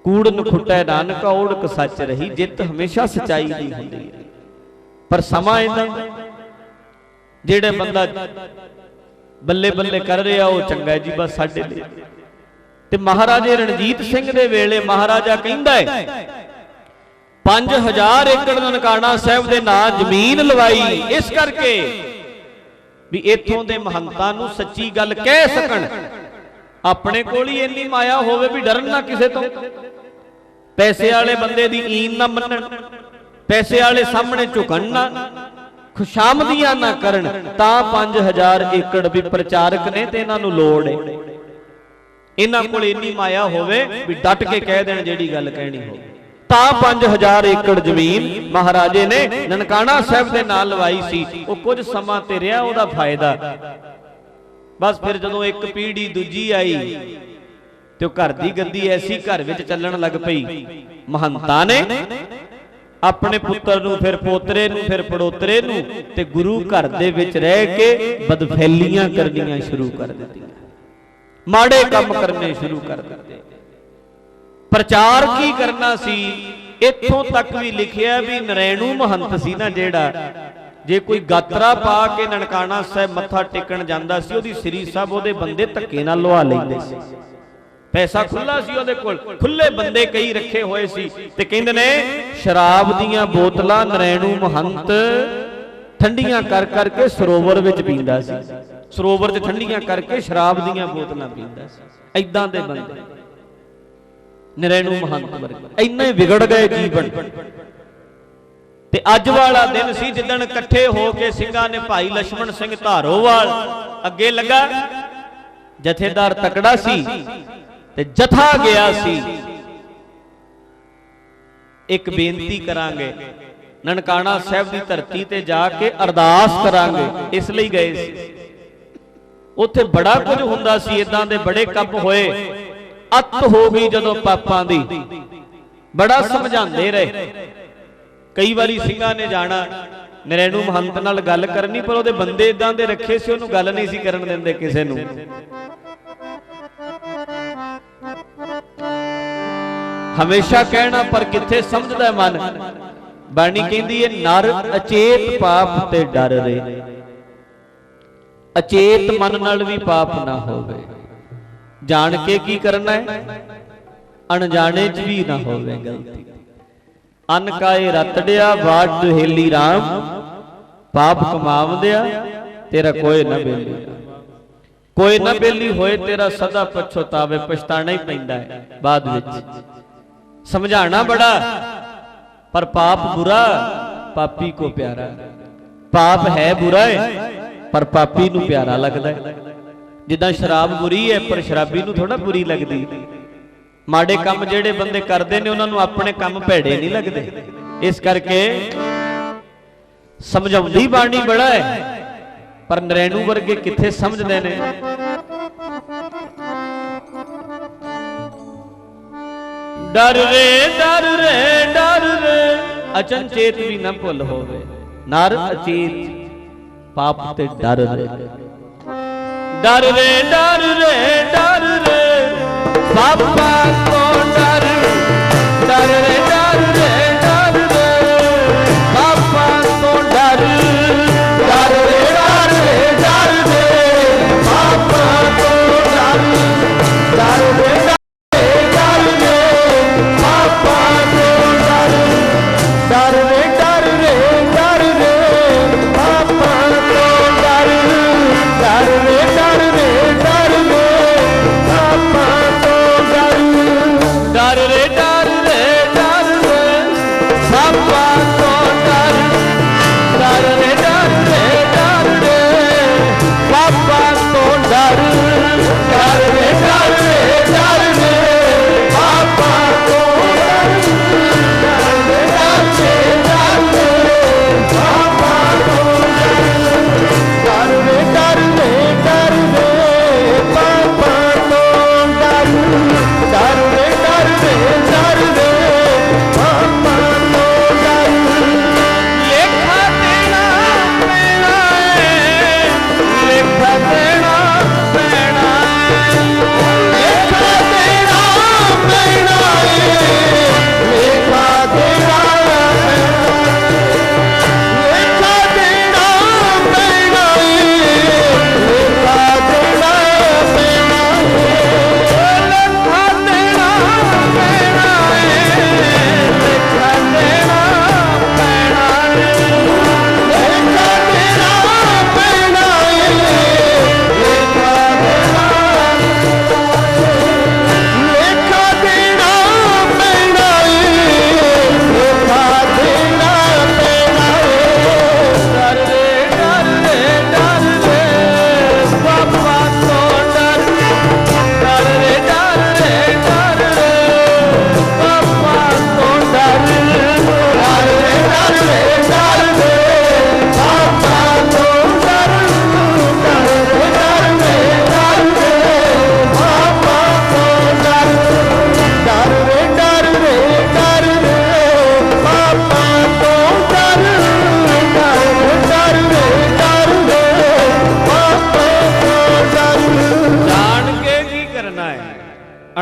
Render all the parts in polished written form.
कूड़ न खुटै नानका ओढ़क सच रही, जित हमेशा सच्चाई दी हुंदी है। पर समा इदां जेड़ा बंदा बल्ले बल्ले कर रहा वो चंगा है जी, बस साडे लई। ते महाराजे रणजीत सिंह दे वेले महाराजा कहंदा है 5000 एकड़ ननकाना साहिब दे नां जमीन लवाई, इस करके भी इत्थों दे महंतां नूं सच्ची गल कह सकण, अपने कोल ही इन्नी माया होवे भी डरन ना किसे तो, पैसे वाले बंदे दी ईन ना मनण, पैसे वाले सामने झुकण ना, खुशामदियां ना करन, तां 5000 एकड़ भी प्रचारक ने ते इन्हां नूं लोड़ है, इन्हां कोल इन्नी माया होवे भी डट के कह देण जेड़ी गल कहनी हो। तां 5000 एकड़ जमीन महाराजे ने ननकाना साहिब दे नाल लवाई सी। वो कुछ समा ते रिहा ओहदा फायदा, बस फिर जदों एक पीढ़ी दूजी आई ते घर दी गद्दी ऐसी घर विच चलण लग पई, महंतां ने अपने पुत्र नूं, फिर पोतरे नूं, फिर पड़ोतरे नूं ते गुरु घर दे विच रह के बदफैलियां करनियां शुरू कर दित्तियां, माड़े काम करने शुरू कर दित्ते। प्रचार की करना सी, इत्थों तक भी लिखिया भी नरैणू महंत सी ना जेड़ा, जे कोई गात्रा पा के ननकाना साहिब मत्था टेकण जांदा सी, ओहदी श्री साहब ओहदे बंदे धक्के नाल लवा लैंदे सी। पैसा खुला सी ओहदे कोल, खुले बंदे कई रखे होए सी, ते कहंदे ने शराब दीयां बोतलां नरैणू महंत ठंडियां कर करके सरोवर विच पींदा सी, सरोवर च ठंडियां करके शराब दीयां बोतलां पींदा सी। ऐदां दे बंदे नरैणू महंत वर्गे इन्ने विगड़ गए जीवन। ते अज वाला दिन सी जिदन इकट्ठे हो के सिंघां ने भाई लक्ष्मण सिंह धारोवाल अगे लगा, जथेदार तकड़ा सी ते जथा गया सी। एक बेनती करांगे, ननकाना साहिब दी धरती ते जाके अरदास करांगे, इसलिए गए सी। उत्थे बड़ा कुछ हुंदा सी, इदां दे बड़े काम होए। अत हो गई जदों पापां दी, बड़ा समझांदे रहे। कई बारी सिंघां ने जाना नरैणू महंत नाल गल करनी, पर ओहदे बंदे इदां दे रखे सी, ओहनूं गल नहीं सी करन दिंदे किसे नूं। हमेशा कहना पर किथे समझदा मन। बाणी कहंदी है नर अचेत पाप ते डर रहे, अचेत मन नाल भी पाप ना होवे। जान के की करना है, अनजाने च भी ना होवे गलती। अन काए रतड़िया बाट दुहेली राम, पाप कमावदिया तेरा कोई ना बेली, कोई ना बेली होए तेरा सदा पछतावे, पछताना ही पैंदा है बाद विच। समझाना बड़ा, पर पाप बुरा पापी को प्यारा। पाप है बुरा है पर पापी नूं प्यारा लगदा है। जिद्दां शराब बुरी है पर शराबी नूं थोड़ा बुरी लगदी। माड़े काम जेड़े बंदे करदे ने उन्हां नूं अपने काम भैड़े नहीं लगदे। इस करके समझाउंदी बाणी बड़ा है, पर नरैणू वर्गे किथे समझदे ने। डर रे डर रे डर रे, अचनचेत भी न भुल होवे। नर अचेत पाप ते डर रे, डर रे डर रे डर रे, पापा को डर, डर रे डर रे डर रे, पापा को डर, डर रे डर रे डर रे, पापा को डर, डर रे डर रे, पापा को डर, डर रे डर रे डर रे, पापा को डर, डर रे डर रे डर रे, पापा को डर।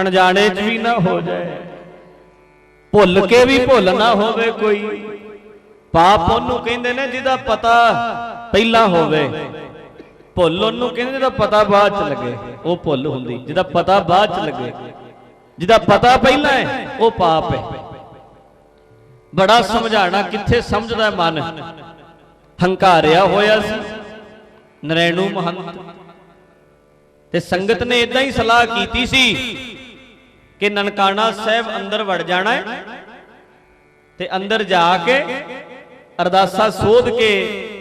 अणजाने च भी ना हो जाए, भुल के भी भुल ना होवे कोई। पाप ओनू कहंदे ने जिहदा पता पहला होवे, भुल ओनू कहंदे जिहदा पता बाद च लगे, वो भुल हुंदी। जिहदा पता बाद च लगे, जिहदा पता पहला है वो पाप है। बड़ा समझाना किथे समझदा मन। हंकारिया होया सी नरैणू महंत ते संगत ने इदां ही सलाह कीती सी कि ननकाना साहब अंदर वड़ जाना है ते अंदर जाके अरदासा सोध के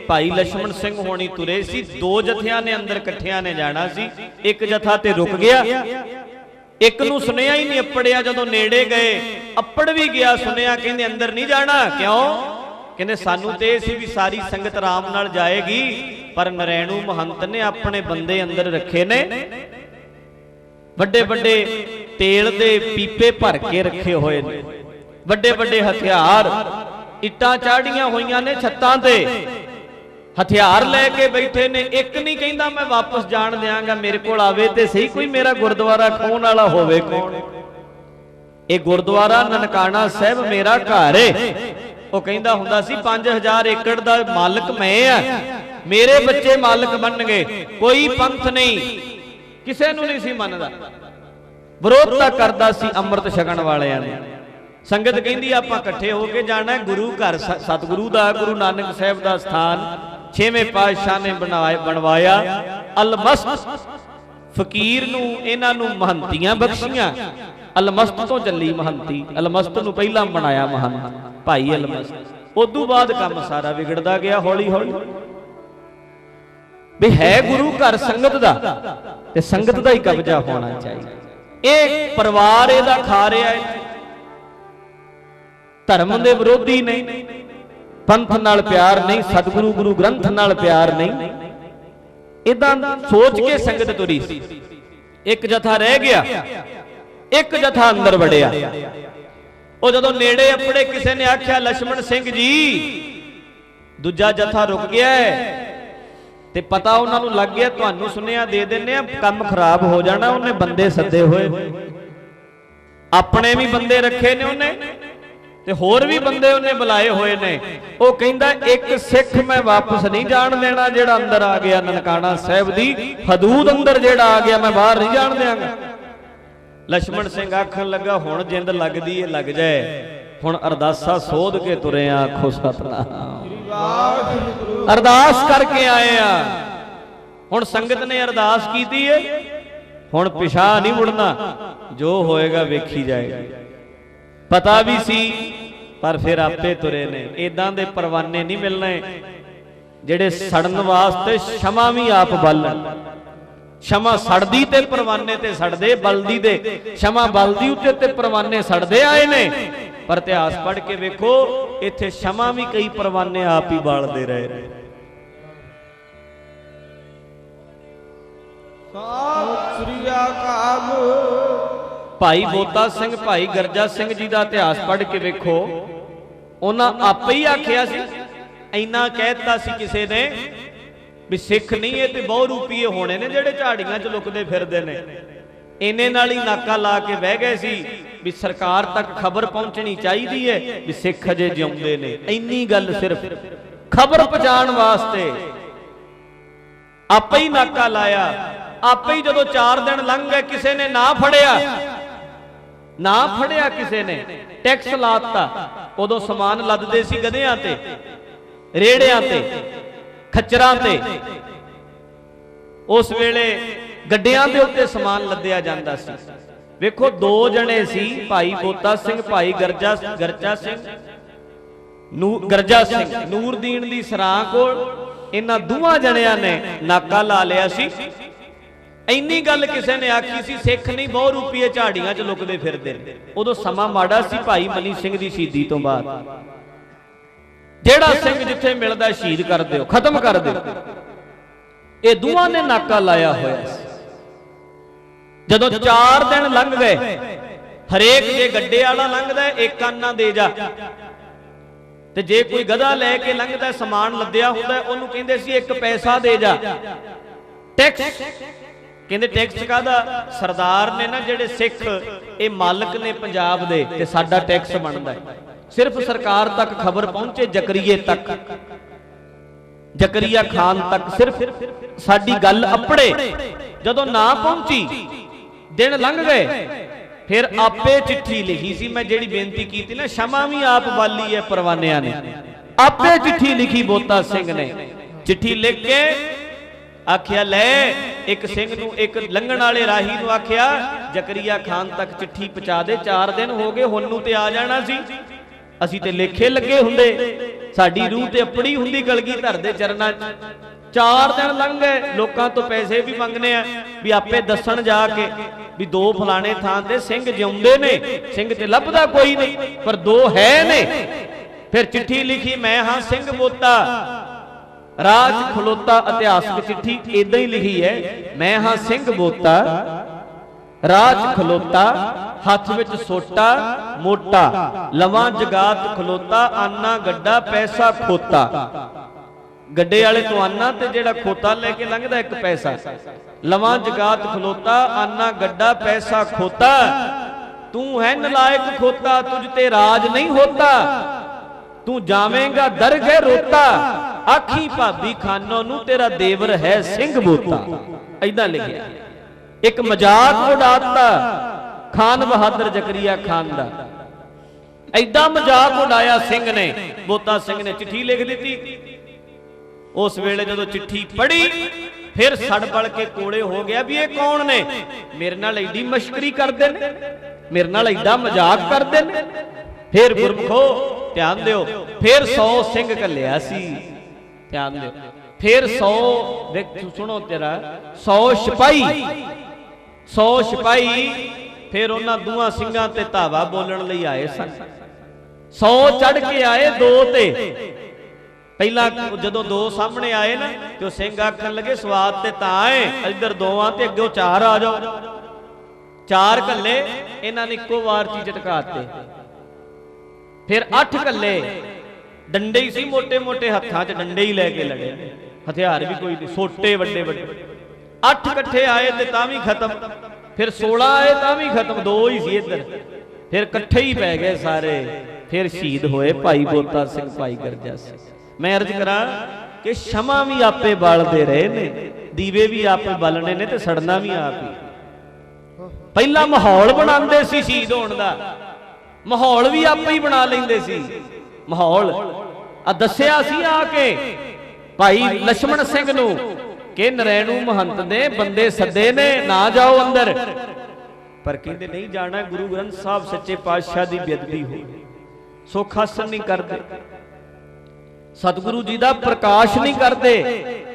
भाई लक्ष्मण सिंह होनी तुरे सी। दो जथियां ने अंदर इकट्ठियां ने जाना सी। एक जथा ते रुक गया, एक नूं सुनिया ही नहीं अपड़िया। जदों नेड़े गए अपड़ भी गया, सुनिया, कहंदे अंदर नहीं जाना। क्यों? कहंदे सानू ते सी भी सारी संगत राम नाल जाएगी, पर नरैणू महंत ने अपने बंदे अंदर रखे ने, ਵੱਡੇ ਵੱਡੇ तेल दे पीपे भर के रखे हुए ने, ਵੱਡੇ ਵੱਡੇ हथियार, इट्टां चाढ़ियां होईयां ने छत्तां ते, हथियार लैके बैठे ने। एक नहीं कहंदा मैं वापस जान दियांगा, मेरे कोल आवे ते सही कोई मेरा गुरुद्वारा खोण वाला होवे कौन। ये गुरुद्वारा ननकाना साहब मेरा घर है। वो कहंदा हुंदा सी 5000 एकड़ दा मालिक मैं आ, मेरे बच्चे मालिक बनणगे, कोई पंथ नहीं, किसे नूं नहीं सी मनदा। विरोधता करदा सी अमृत छकण वालियां ने। संगत कहंदी आपां इकट्ठे हो के जाना गुरु घर, सतगुरु दा, गुरु नानक साहब दा स्थान 6वें पातशाह ने बनवाया। अलमस्त फकीर नूं इन्हां नूं महंतियां बख्शियां। अलमस्त तो चली महंती, अलमस्त नूं पहला बनाया महंत भाई अलमस्त। उदों बाद काम सारा विगड़दा गया हौली हौली। भी है गुरु घर संगत दा ते संगत दा ही कब्जा होना चाहिए। एक परिवार इहदा खा रहा है, धर्म दे विरोधी नहीं, पंथ नाल प्यार नहीं, सतगुरु गुरु ग्रंथ नाल प्यार नहीं। इदां सोच के संगत तुरी सी। एक जथा रह गया, एक जथा अंदर वड़िया। ਉਹ ਜਦੋਂ ਨੇੜੇ अपने किसी ने आख्या लक्ष्मण सिंह जी, दूजा जथा रुक गया है ते पता उन्होंने लग गया, तुहानू सुनिया दे देने, काम खराब हो जाना। उन्हें बंदे सदे हुए, अपने भी बंदे रखे ने उन्हें ते होर भी बंदे उन्हें बुलाए हुए ने। वो कहंदा एक सिख मैं वापस नहीं जान देना, जेड़ा अंदर आ गया ननकाना साहब दी हदूद अंदर जेड़ा आ गया मैं बाहर नहीं जान देंगा। लक्ष्मण सिंह आखन लगा हुण जिंद लगदी है लग जाए, हुण अरदासा सोध के तुरे आखो सतनाम, अरदास करके आए आ। हुण संगत ने अरदास कीती है, हुण पिछा नहीं मुड़ना, जो होएगा वेखी जाएगा। पता भी सी पर फिर आपे तुरे ने। इदां दे परवाने नहीं मिलने जेड़े सड़न वास्ते क्षमा भी आप बालन। क्षमा सड़दी ते परवाने ते सड़दे, बलदी दे क्षमा बलदी उत्ते ते परवाने सड़दे आए ने। पर इतिहास पढ़ के वेखो, इत्थे क्षमा भी कई परवाने आप ही बालदे रहे। भाई बोता सिंह, भाई गरजा सिंह जी का इतिहास पढ़ के वेखो, उन्हां आपे ही आखिया सी, इन्ना कहता सी किसी ने भी सिख नहीं है तो बहुत रूपीए होने ने जेड़े झाड़ियां च लुकदे फिरदे ने। इन्ने नाल ही नाका ला के बह गए सी भी सरकार तक खबर पहुंचनी चाहिए है भी सिख अजे जिउंदे ने। इन्नी गल सिर्फ खबर पहुंचाण वास्ते आपे ही नाका लाया। आपे ही जदों 4 दिन लंघ गए, किसी ने ना फड़िया किसी ने टैक्स लाता। उदों समान लददे सी गधियां ते, रेड़ियां ते, खच्चरां ते। उस वेले गड्डियां दे उत्ते समान लद्दिया जांदा सी। वेखो 2 जने सी, भाई बोता सिंह, भाई गरजा सिंह, गरजा सिंह नूरदीन दी सरां कोल। इन्हां दोवां जणियां ने नाका ला लिया सी। इन्नी गल किसी ने आखी सी, सिख नहीं बहुत रूपीए झाड़ियां च लुकदे फिरदे ने। उदों समा माड़ा सी भाई मनी सिंह दी शहीदी तो बाद। जेड़ा सिंह जिथे मिलदा शहीद कर दिओ, खत्म कर दिओ। ये दोवां ने नाका लाया होया। जदों 4 दिन लंघ गए, हरेक जे गड्डे वाला लंघदा एक काना दे जा, ते जे कोई गधा लैके लंघदा समान लद्दिया हुंदा ओनू कहंदे सी 1 पैसा दे जा। टैक्स ਕਹਿੰਦੇ ਟੈਕਸ ਕਾਹਦਾ? ਸਰਦਾਰ ਨੇ ਨਾ ਜਿਹੜੇ ਸਿੱਖ ਇਹ ਮਾਲਕ ਨੇ ਪੰਜਾਬ ਦੇ, ਤੇ ਸਾਡਾ ਟੈਕਸ ਬਣਦਾ ਹੈ। ਸਿਰਫ ਸਰਕਾਰ ਤੱਕ ਖਬਰ ਪਹੁੰਚੇ, ਜ਼ਕਰੀਏ ਤੱਕ, ਜ਼ਕਰੀਆ ਖਾਨ ਤੱਕ ਸਿਰਫ ਸਾਡੀ ਗੱਲ ਅਪੜੇ। ਜਦੋਂ ਨਾ ਪਹੁੰਚੀ, ਦਿਨ ਲੰਘ ਗਏ, ਫਿਰ ਆਪੇ ਚਿੱਠੀ ਲਿਖੀ ਸੀ। ਮੈਂ ਜਿਹੜੀ ਬੇਨਤੀ ਕੀਤੀ ਨਾ, ਸ਼ਮਾ ਵੀ ਆਪ ਵਾਲੀ ਹੈ ਪਰਵਾਨਿਆਂ ਨੇ, ਆਪੇ ਚਿੱਠੀ ਲਿਖੀ ਬੋਤਾ ਸਿੰਘ ਨੇ। ਚਿੱਠੀ ਲਿਖ ਕੇ ਆਖਿਆ, ਲੈ ਇੱਕ ਸਿੰਘ ਨੂੰ, ਇੱਕ ਲੰਘਣ ਵਾਲੇ ਰਾਹੀ ਨੂੰ ਆਖਿਆ, ਜ਼ਕਰੀਆ ਖਾਨ ਤੱਕ ਚਿੱਠੀ ਪਹੁੰਚਾ ਦੇ। 4 ਦਿਨ ਹੋ ਗਏ, ਹੁਣ ਨੂੰ ਤੇ ਆ ਜਾਣਾ ਸੀ, ਅਸੀਂ ਤੇ ਲੇਖੇ ਲੱਗੇ ਹੁੰਦੇ, ਸਾਡੀ ਰੂਹ ਤੇ ਅਪੜੀ ਹੁੰਦੀ ਕਲਗੀਧਰ ਦੇ ਚਰਨਾਂ 'ਚ। 4 ਦਿਨ ਲੰਘ ਗਏ, ਲੋਕਾਂ ਤੋਂ ਪੈਸੇ ਵੀ ਮੰਗਨੇ ਆ ਵੀ ਆਪੇ ਦੱਸਣ ਜਾ ਕੇ ਵੀ 2 ਫਲਾਣੇ ਥਾਂ ਤੇ ਸਿੰਘ ਜਿਉਂਦੇ ਨੇ, ਸਿੰਘ ਤੇ ਲੱਭਦਾ ਕੋਈ ਨਹੀਂ, ਪਰ 2 ਹੈ ਨੇ। ਫਿਰ ਚਿੱਠੀ ਲਿਖੀ, ਮੈਂ ਹਾਂ ਸਿੰਘ ਬੋਤਾ, ਰਾਜ ਖਲੋਤਾ। ਇਤਿਹਾਸਕ ਚਿੱਠੀ ਇਦਾਂ ਹੀ ਲਿਖੀ ਹੈ, ਮੈਂ ਹਾਂ ਸਿੰਘ ਬੋਤਾ, ਰਾਜ ਖਲੋਤਾ, ਹੱਥ ਵਿੱਚ ਸੋਟਾ ਮੋਟਾ, ਲਵਾਂ ਜਗਾਤ ਖਲੋਤਾ, ਆਨਾ ਗੱਡਾ ਪੈਸਾ ਖੋਤਾ। ਗੱਡੇ ਵਾਲੇ ਤੋਂ ਆਨਾ, ਤੇ ਜਿਹੜਾ ਖੋਤਾ ਲੈ ਕੇ ਲੰਘਦਾ 1 ਪੈਸਾ। ਲਵਾਂ ਜਗਾਤ ਖਲੋਤਾ, ਆਨਾ ਗੱਡਾ ਪੈਸਾ ਖੋਤਾ, ਤੂੰ ਹੈ ਨਲਾਇਕ ਖੋਤਾ, ਤੁਝ ਤੇ ਰਾਜ ਨਹੀਂ ਹੋਤਾ, ਤੂੰ ਜਾਵੇਂਗਾ ਦਰਗਹਿ ਰੋਤਾ, ਆਖੀ ਭਾਬੀ ਖਾਨੋਂ ਨੂੰ ਤੇਰਾ ਦੇਵਰ ਹੈ ਸਿੰਘ ਬੋਤਾ। ਏਦਾਂ ਲਿਖਿਆ। ਇੱਕ ਮਜ਼ਾਕ ਉਡਾਤਾ ਖਾਨ ਬਹਾਦਰ ਜ਼ਕਰੀਆ ਖਾਨ ਦਾ, ਏਦਾਂ ਮਜ਼ਾਕ ਉਡਾਇਆ ਸਿੰਘ ਨੇ। ਬੋਤਾ ਸਿੰਘ ਨੇ ਚਿੱਠੀ ਲਿਖ ਦਿੱਤੀ। ਉਸ ਵੇਲੇ ਜਦੋਂ ਚਿੱਠੀ ਪੜ੍ਹੀ, ਫਿਰ ਸੜ ਬਲ ਕੇ ਕੋਲੇ ਹੋ ਗਿਆ ਵੀ ਇਹ ਕੌਣ ਨੇ, ਮੇਰੇ ਨਾਲ ਐਡੀ ਮਸ਼ਕਰੀ ਕਰਦੇ ਨੇ, ਮੇਰੇ ਨਾਲ ਐਡਾ ਮਜ਼ਾਕ ਕਰਦੇ ਨੇ। ਫਿਰ ਗੁਰਮਖੋ ਧਿਆਨ ਦਿਓ, ਫਿਰ 100 ਸਿੰਘ ਘੱਲਿਆ ਸੀ, ਧਿਆਨ ਦਿਓ, ਫਿਰ 100 ਸੁਣੋ ਤੇਰਾ 100 ਸਿਪਾਹੀ ਫਿਰ ਉਹਨਾਂ ਦੋਹਾਂ ਸਿੰਘਾਂ ਤੇ ਧਾਵਾ ਬੋਲਣ ਲਈ ਆਏ ਸਨ। 100 ਚੜ ਕੇ ਆਏ 2 ਤੇ। ਪਹਿਲਾਂ ਜਦੋਂ 2 ਸਾਹਮਣੇ ਆਏ ਨਾ, ਤੇ ਉਹ ਸਿੰਘ ਆਖਣ ਲੱਗੇ ਸਵਾਦ ਤੇ ਤਾਂ ਆਏ, ਇੱਧਰ 2 ਆ ਤੇ ਅੱਗੋਂ 4 ਆ ਜਾਓ। 4 ਘੱਲੇ, ਇਹਨਾਂ ਨੇ ਇੱਕੋ ਵਾਰ ਚ ਝਟਕਾਤੇ। ਫਿਰ 8 ਘੱਲੇ, ਡੰਡੇ ਹੀ ਸੀ ਮੋਟੇ ਮੋਟੇ ਹੱਥਾਂ 'ਚ, ਡੰਡੇ ਹੀ ਲੈ ਕੇ ਲੜੇ, ਹਥਿਆਰ ਵੀ ਕੋਈ ਨਹੀਂ, ਸੋਟੇ ਵੱਡੇ ਵੱਡੇ। 8 ਇਕੱਠੇ ਆਏ ਤੇ ਤਾਂ ਵੀ ਖਤਮ। ਫਿਰ 16 ਆਏ ਤਾਂ ਵੀ ਖਤਮ, 2 ਹੀ ਸੀ ਇੱਧਰ। ਫਿਰ ਇਕੱਠੇ ਹੀ ਪੈ ਗਏ ਸਾਰੇ। ਫਿਰ ਸ਼ਹੀਦ ਹੋਏ ਭਾਈ ਬੋਤਾ ਸਿੰਘ, ਭਾਈ ਗਰਜਾ ਸਿੰਘ। ਮੈਂ ਅਰਜ਼ ਕਰਾਂ ਕਿ ਸ਼ਮਾ ਵੀ ਆਪੇ ਬਾਲਦੇ ਰਹੇ ਨੇ, ਦੀਵੇ ਵੀ ਆਪੇ ਬਾਲਣੇ ਨੇ, ਤੇ ਸੜਨਾ ਵੀ ਆਪ ਹੀ। ਪਹਿਲਾਂ ਮਾਹੌਲ ਬਣਾਉਂਦੇ ਸੀ ਸ਼ਹੀਦ ਹੋਣ ਦਾ, ਮਾਹੌਲ ਵੀ ਆਪੇ ਹੀ ਬਣਾ ਲੈਂਦੇ ਸੀ। ਮਾਹੌਲ ਆ ਦੱਸਿਆ ਸੀ ਆ ਕੇ ਭਾਈ ਲਛਮਣ ਸਿੰਘ ਨੂੰ ਕਿ ਨਰੈਣੂ ਮਹੰਤ ਦੇ ਬੰਦੇ ਸੱਦੇ ਨੇ, ਨਾ ਜਾਓ ਅੰਦਰ। ਪਰ ਕਹਿੰਦੇ ਨਹੀਂ ਜਾਣਾ, ਗੁਰੂ ਗ੍ਰੰਥ ਸਾਹਿਬ ਸੱਚੇ ਪਾਤਸ਼ਾਹ ਦੀ ਬੇਅਦਬੀ ਹੋ, ਸੁੱਖ ਆਸਣ ਨਹੀਂ ਕਰਦੇ, ਸਤਿਗੁਰੂ ਜੀ ਦਾ ਪ੍ਰਕਾਸ਼ ਨਹੀਂ ਕਰਦੇ।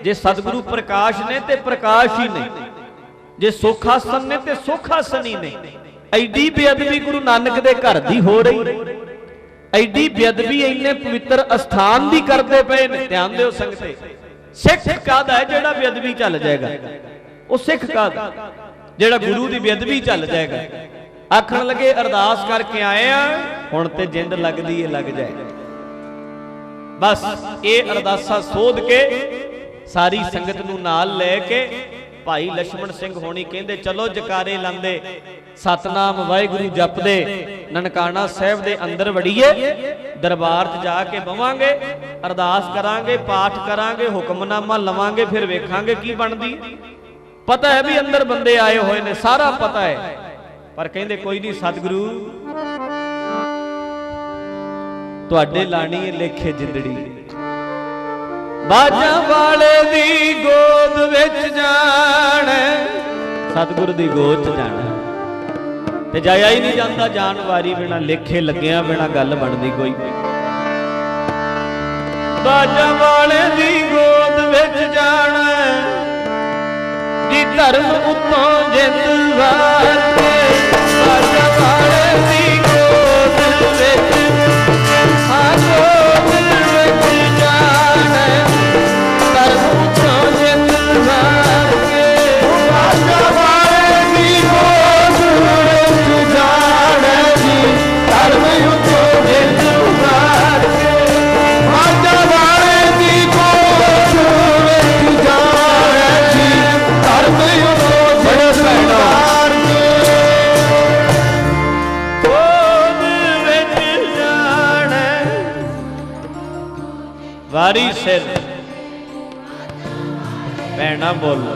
ਜੇ ਸਤਿਗੁਰੂ ਪ੍ਰਕਾਸ਼ ਨੇ ਤੇ ਪ੍ਰਕਾਸ਼ ਹੀ ਨੇ, ਜੇ ਸੁੱਖ ਆਸਣ ਨੇ ਤੇ ਸੁੱਖ ਆਸਣ ਹੀ ਨੇ। ਐਡੀ ਬੇਅਦਬੀ ਗੁਰੂ ਨਾਨਕ ਦੇ ਘਰ ਦੀ ਹੋ ਰਹੀ, ਐਡੀ ਬੇਅਦਬੀ ਇੰਨੇ ਪਵਿੱਤਰ ਅਸਥਾਨ ਦੀ ਕਰਦੇ ਪਏ ਨੇ। ਧਿਆਨ ਦਿਓ ਸੰਗਤੇ, ਸਿੱਖ ਕਾਹਦਾ ਹੈ ਜਿਹੜਾ ਬੇਅਦਬੀ ਚੱਲ ਜਾਏਗਾ? ਉਹ ਸਿੱਖ ਕਾਹਦਾ ਜਿਹੜਾ ਗੁਰੂ ਦੀ ਬੇਅਦਬੀ ਚੱਲ ਜਾਏਗਾ? ਆਖਣ ਲੱਗੇ ਅਰਦਾਸ ਕਰਕੇ ਆਏ ਆ, ਹੁਣ ਤੇ ਜਿੰਦ ਲੱਗਦੀ ਏ ਲੱਗ ਜਾਏ। ਬਸ ਇਹ ਅਰਦਾਸਾਂ ਸੋਧ ਕੇ ਸਾਰੀ ਸੰਗਤ ਨੂੰ ਨਾਲ ਲੈ ਕੇ ਭਾਈ ਲਛਮਣ ਸਿੰਘ ਹੋਣੀ ਕਹਿੰਦੇ ਚਲੋ ਜਕਾਰੇ ਲਾਂਦੇ, ਸਤਨਾਮ ਵਾਹਿਗੁਰੂ ਜਪਦੇ ਨਨਕਾਣਾ ਸਾਹਿਬ ਦੇ ਅੰਦਰ ਵੜੀਏ, ਦਰਬਾਰ 'ਚ ਜਾ ਕੇ ਬਵਾਂਗੇ, ਅਰਦਾਸ ਕਰਾਂਗੇ, ਪਾਠ ਕਰਾਂਗੇ, ਹੁਕਮਨਾਮਾ ਲਵਾਂਗੇ, ਫਿਰ ਵੇਖਾਂਗੇ ਕੀ ਬਣਦੀ। ਪਤਾ ਹੈ ਵੀ ਅੰਦਰ ਬੰਦੇ ਆਏ ਹੋਏ ਨੇ, ਸਾਰਾ ਪਤਾ ਹੈ, ਪਰ ਕਹਿੰਦੇ ਕੋਈ ਨਹੀਂ ਸਤਿਗੁਰੂ ਤੁਹਾਡੇ ਲਾਣੀ ਹੈ ਲੇਖੇ ਜਿੰਦੜੀ। ਬਾਜਾਂ ਵਾਲੇ ਦੀ ਗੋਦ ਵਿੱਚ ਜਾਣਾ, ਸਤਿਗੁਰੂ ਦੀ ਗੋਦ 'ਚ ਜਾਣਾ, ਤੇ ਜਾਇਆ ਹੀ ਨਹੀਂ ਜਾਂਦਾ ਜਾਣ ਵਾਰੀ ਬਿਨਾ, ਲੇਖੇ ਲੱਗਿਆ ਬਿਨਾ ਗੱਲ ਬਣਦੀ ਕੋਈ। ਬਾਜਾਂ ਵਾਲੇ ਦੀ ਗੋਦ ਵਿੱਚ ਜਾਣਾ, ਜੀ ਧਰਮ ਉੱਤੋਂ ਜਿੰਦ ਵਾਰ ਕੇ। ਬਾਜਾਂ ਵਾਲੇ ਦੀ ਗੋਦ ਵਿੱਚ, ਹਾਂ ਗੋਦ ਵਿੱਚ ਜਾਣਾ, ਧਰਮ ਉੱਤੋਂ ਜਿੰਦ ਵਾਰ ਕੇ। ਬਾਜਾਂ ਵਾਲੇ ਦੀ ਗੋਦ ਵਿੱਚ ਜਾਣਾ, ਜੀ ਧਰਮ ਉੱਤੋਂ ਜਿੰਦ ਵਾਰ ਕੇ। ਬਾਜਾਂ ਵਾਲੇ ਦੀ ਗੋਦ ਵਿੱਚ ਜਾਣਾ, ਜੀ ਧਰਮ ਉੱਤੋਂ वारी सिर भैना बोलो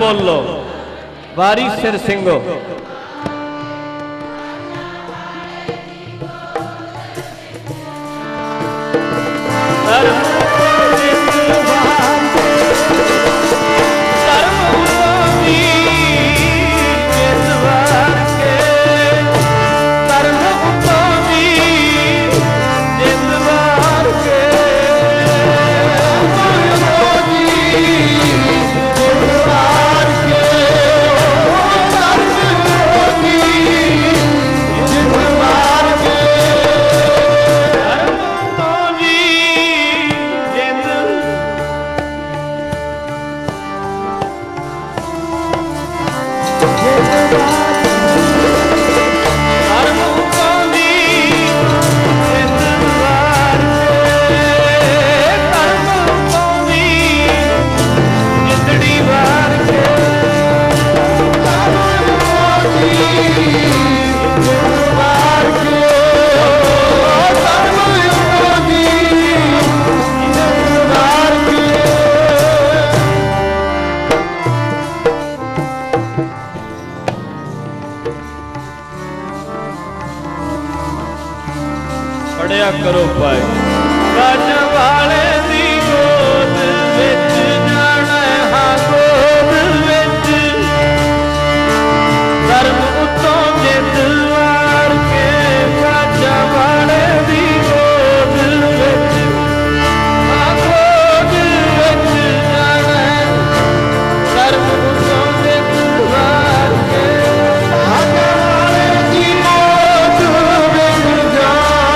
बोलो वारी सिर सिंगो पढ़िया करो पाए गज वाले दी गोद विच जाना हां गोद विच धर्म उत्तों जिंद वार के गज वाले दी गोद विच हां गोद विच जाना धर्म उत्तों जिंद वार के गज वाले दी गोद विच जाना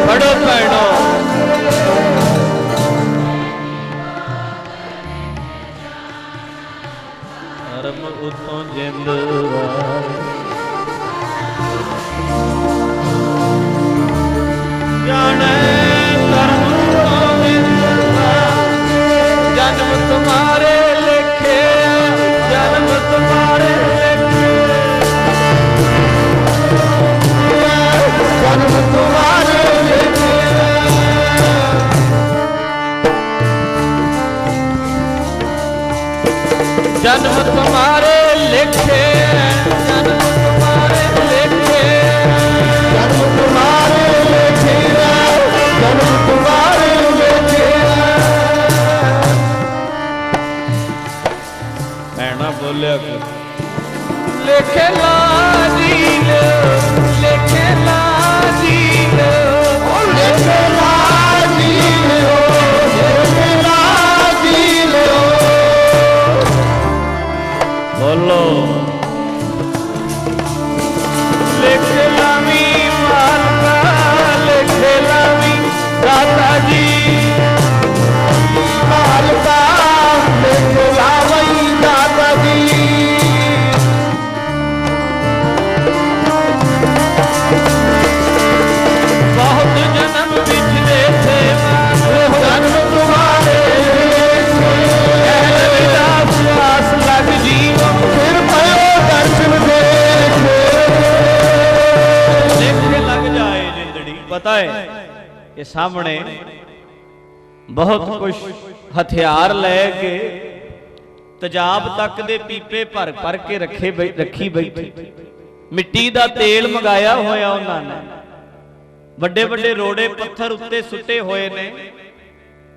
बड़ो भैनो धर्म उत्तों जिंद जाने धर्म उत्तों जिंद जन्म तुम्हारे लिखे जन्म तुम्हारे लिखे जन्म तुम्हारे लिखे जन्म तुम्हारे लिखे जन्म तुम्हारे लिखे जन्म तुम्हारे लिखे जन्म तुम्हारे लिखे भैना बोलिया लिखे लाजील लिखे लाजील लिखे लाजील लिखे लाजील बोलो लिख लावी मालका लिख लावी दाता जी मालका लिख लावी दाता जी बहुत जन्म बिछड़े थे जन्म तुम्हारे आस लग जीव फिर भयो दर्शन देखे लग जाए जिंदड़ी पता है कि सामने बहुत कुछ हथियार लेके तेजाब तक दे पीपे भर भर के रखी बैठी मिट्टी दा तेल मंगाया होया उन्होंने, ਵੱਡੇ ਵੱਡੇ ਰੋੜੇ पत्थर उत्ते सुटे होए ने।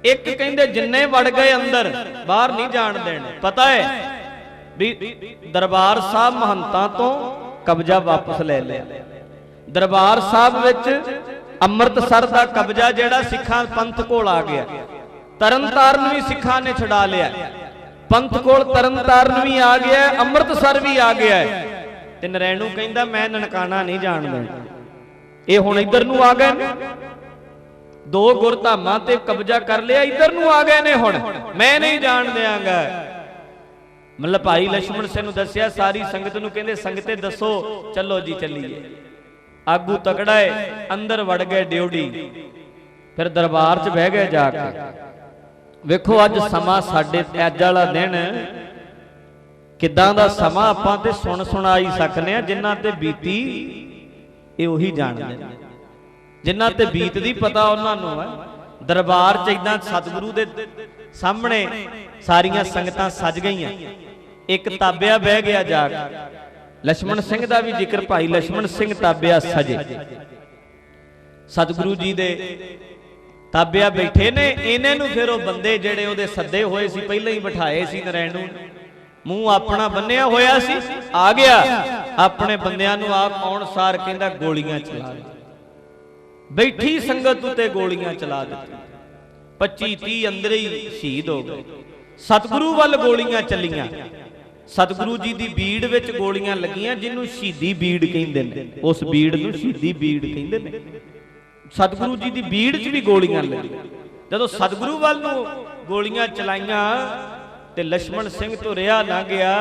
एक कहंदे जिन्ने वड़ गए अंदर बाहर नहीं जान देने। पता है भी दरबार साहब महंतां तो कब्जा वापस ले लिया। दरबार साहब विच अमृतसर दा कब्जा जिहड़ा सिखां पंथ कोल आ गया। तरन ताਰਨ भी सिखां ने छुड़ा लिया, पंथ कोल तरन ताਰਨ भी आ गया, अमृतसर भी आ गया है। ते नरैणू कहंदा मैं ननकाना नहीं जान देना। ये हुण इधर नूं आ गए, दो गुरधामां ते कब्जा कर लिया, इधर नूं आ गए ने, हुण मैं नहीं जान देंगा। मतलब भाई लक्ष्मण सिंह नूं दस्सिया, सारी संगत नूं कहंदे संगते दसो, चलो जी चलीए। आगू तकड़ा है, अंदर वड़ गए ड्योढ़ी, फिर दरबार च बह गए जाके। वेखो अज समा साडे अज वाला दिन किदां दा समा आपां ते सुन सुनाई सकने आ, जिन्हां ते बीती ये उही जानदे ने, जिन्हां ते बीतदी पता उन्हां नूं है। दरबार च इदां सतगुरु दे सामने सारियां संगतां सज गईयां, एक ताबिया बह गया जाके। लक्ष्मण सिंह दा भी जिक्र, भाई लक्ष्मण सिंह ताबिया सजे, सतगुरु जी दे ताबिया बैठे ने। इन्हां नूं फिर वो बंदे जिहड़े उहदे सद्दे होए सी पहले ही बिठाए सी, नरैणू मूँह अपना बन्निया होया सी, आ गया अपने बंदियां नूं आप आउण सार कहंदा गोलियां चला दे। बैठी संगत उत्ते गोलियां चला दी, 25-30 अंदर ही शहीद हो गए। सतगुरु वल गोलियां चलियां, सतगुरु जी दी बीड़ विच गोलियां लगियां, जिन्हों शहीदी बीड़ कहंदे ने, उस बीड़ नूं शहीदी बीड़ कहंदे ने। सतगुरु जी दी बीड़ च भी गोलियां लगियां। जदों सतगुरु वल नूं गोलियां चलाइयां ते लक्ष्मण सिंह तो रिहा ना गया।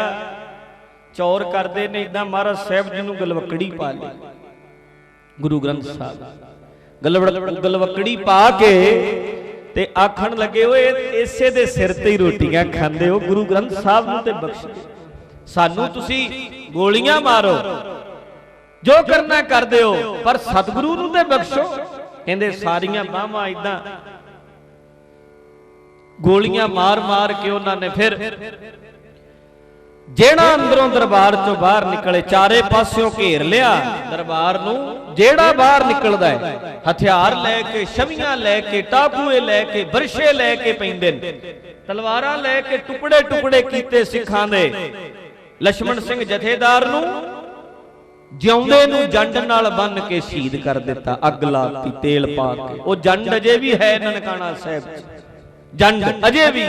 चौर करते ने इदां महाराज साहब जी नूं गलवकड़ी पा ली, गुरु ग्रंथ साहब गलवकड़ी पा के ते आखण लगे, ओए इसे दे सिर ते ही रोटियां खांदे हो, गुरु ग्रंथ साहब नूं ते बख्श दे, सानू तुसी गोलियां मारो, जो करना कर दे हो, पर सतगुरु नूं ते बख्शो। कहंदे सारियां बाहां इदां गोलियां मार मार के उन्होंने फिर जेड़ा अंदरों दरबार चों बाहर निकले, चारे पास्यों घेर लिया दरबार नूं। जेड़ा बाहर निकलदा है हथियार लैके, छवियां लैके, टापूए लैके, बरशे लैके पैंदे ने, तलवारां लैके टुकड़े टुकड़े कीते सिखां दे। लक्ष्मण सिंह जथेदार नूं जिउंदे नूं जंड नाल बन के शहीद कर दिता, अग लाती तेल पा के। वो जंड अजे भी है ननकाना साहिब, जंड अजे भी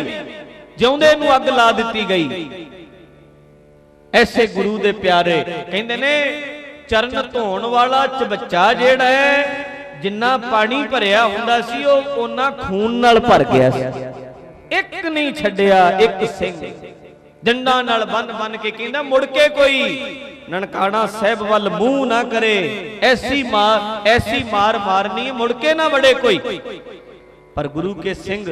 जिउंदे नूं अग ला दिती गई। ऐसे गुरु दे प्यारे कहंदे ने, चरण धोण वाला चबच्चा जिहड़ा है, जिन्ना पानी भरिया हुंदा सी ओह ओना खून नाल भर गया सी। एक नहीं छड्डिया, एक सिंह जंडा नाल बन बन के कहंदा, मुड़ के कोई ननकाना साहिब वल मूंह ना करे, ऐसी मार मारनी मुड़ के ना वड़े कोई। पर गुरु के सिंह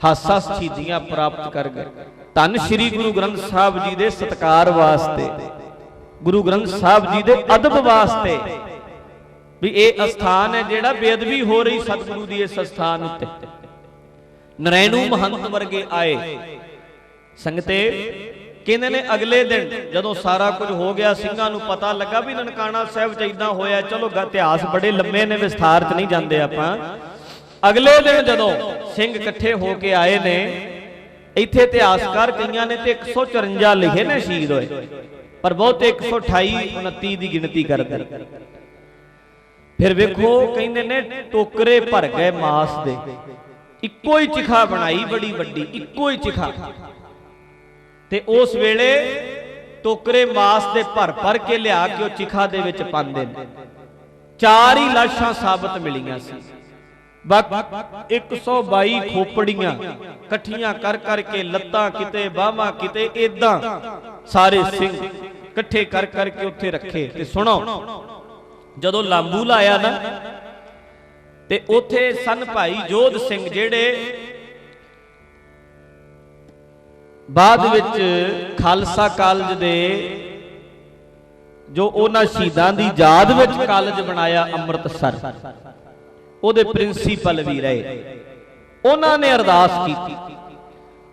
हासा शहीदियां प्राप्त कर गए। धन श्री गुरु ग्रंथ साहब जी दे सत्कार वास्ते, गुरु ग्रंथ साहब जी दे अदब वास्ते भी ये अस्थान है जिहड़ा बेअदबी हो रही सतगुरु दी इस अस्थान उत्ते। नरैणू महंत वर्गे आए, संगते कहंदे ने अगले दिन जदों सारा कुछ हो गया, सिंघां नूं पता लगा भी ननकाना साहिब च इदां होया। चलो इतिहास बड़े लंबे ने, विस्तार च नहीं जांदे आपां। अगले दिन जदों सिंह इकट्ठे होके आए ने, इत्थे इतिहासकार कईयां ने ते 154 लिखे ने शहीद होए, पर बहुत 128-29 की गिनती करदे। फिर वेखो कहंदे ने टोकरे भर गए मास दे, इक्को ही चिखा बनाई बड़ी वड्डी, इक्को ही चिखा। ते उस वेले टोकरे मास दे भर भर के लिया के उह चिखा दे विच पांदे ने। 4 ही लाशां साबत मिलियां सी। 122 खोपड़ियां कट्ठियां कर करके, लत्तां किते बाहां किते, इदां सारे सिंह इकट्ठे कर करके उत्थे रखे। ते सुनो, जदों लांबू लाया ना ते उत्थे सन भाई जोध सिंह जेड़े बाद विच खालसा कॉलेज दे जो उन्हां शहीदां दी याद विच कॉलेज बनाया अमृतसर, ਉਹਦੇ ਪ੍ਰਿੰਸੀਪਲ ਵੀ ਰਹੇ। ਉਹਨਾਂ ਨੇ ਅਰਦਾਸ ਕੀਤੀ।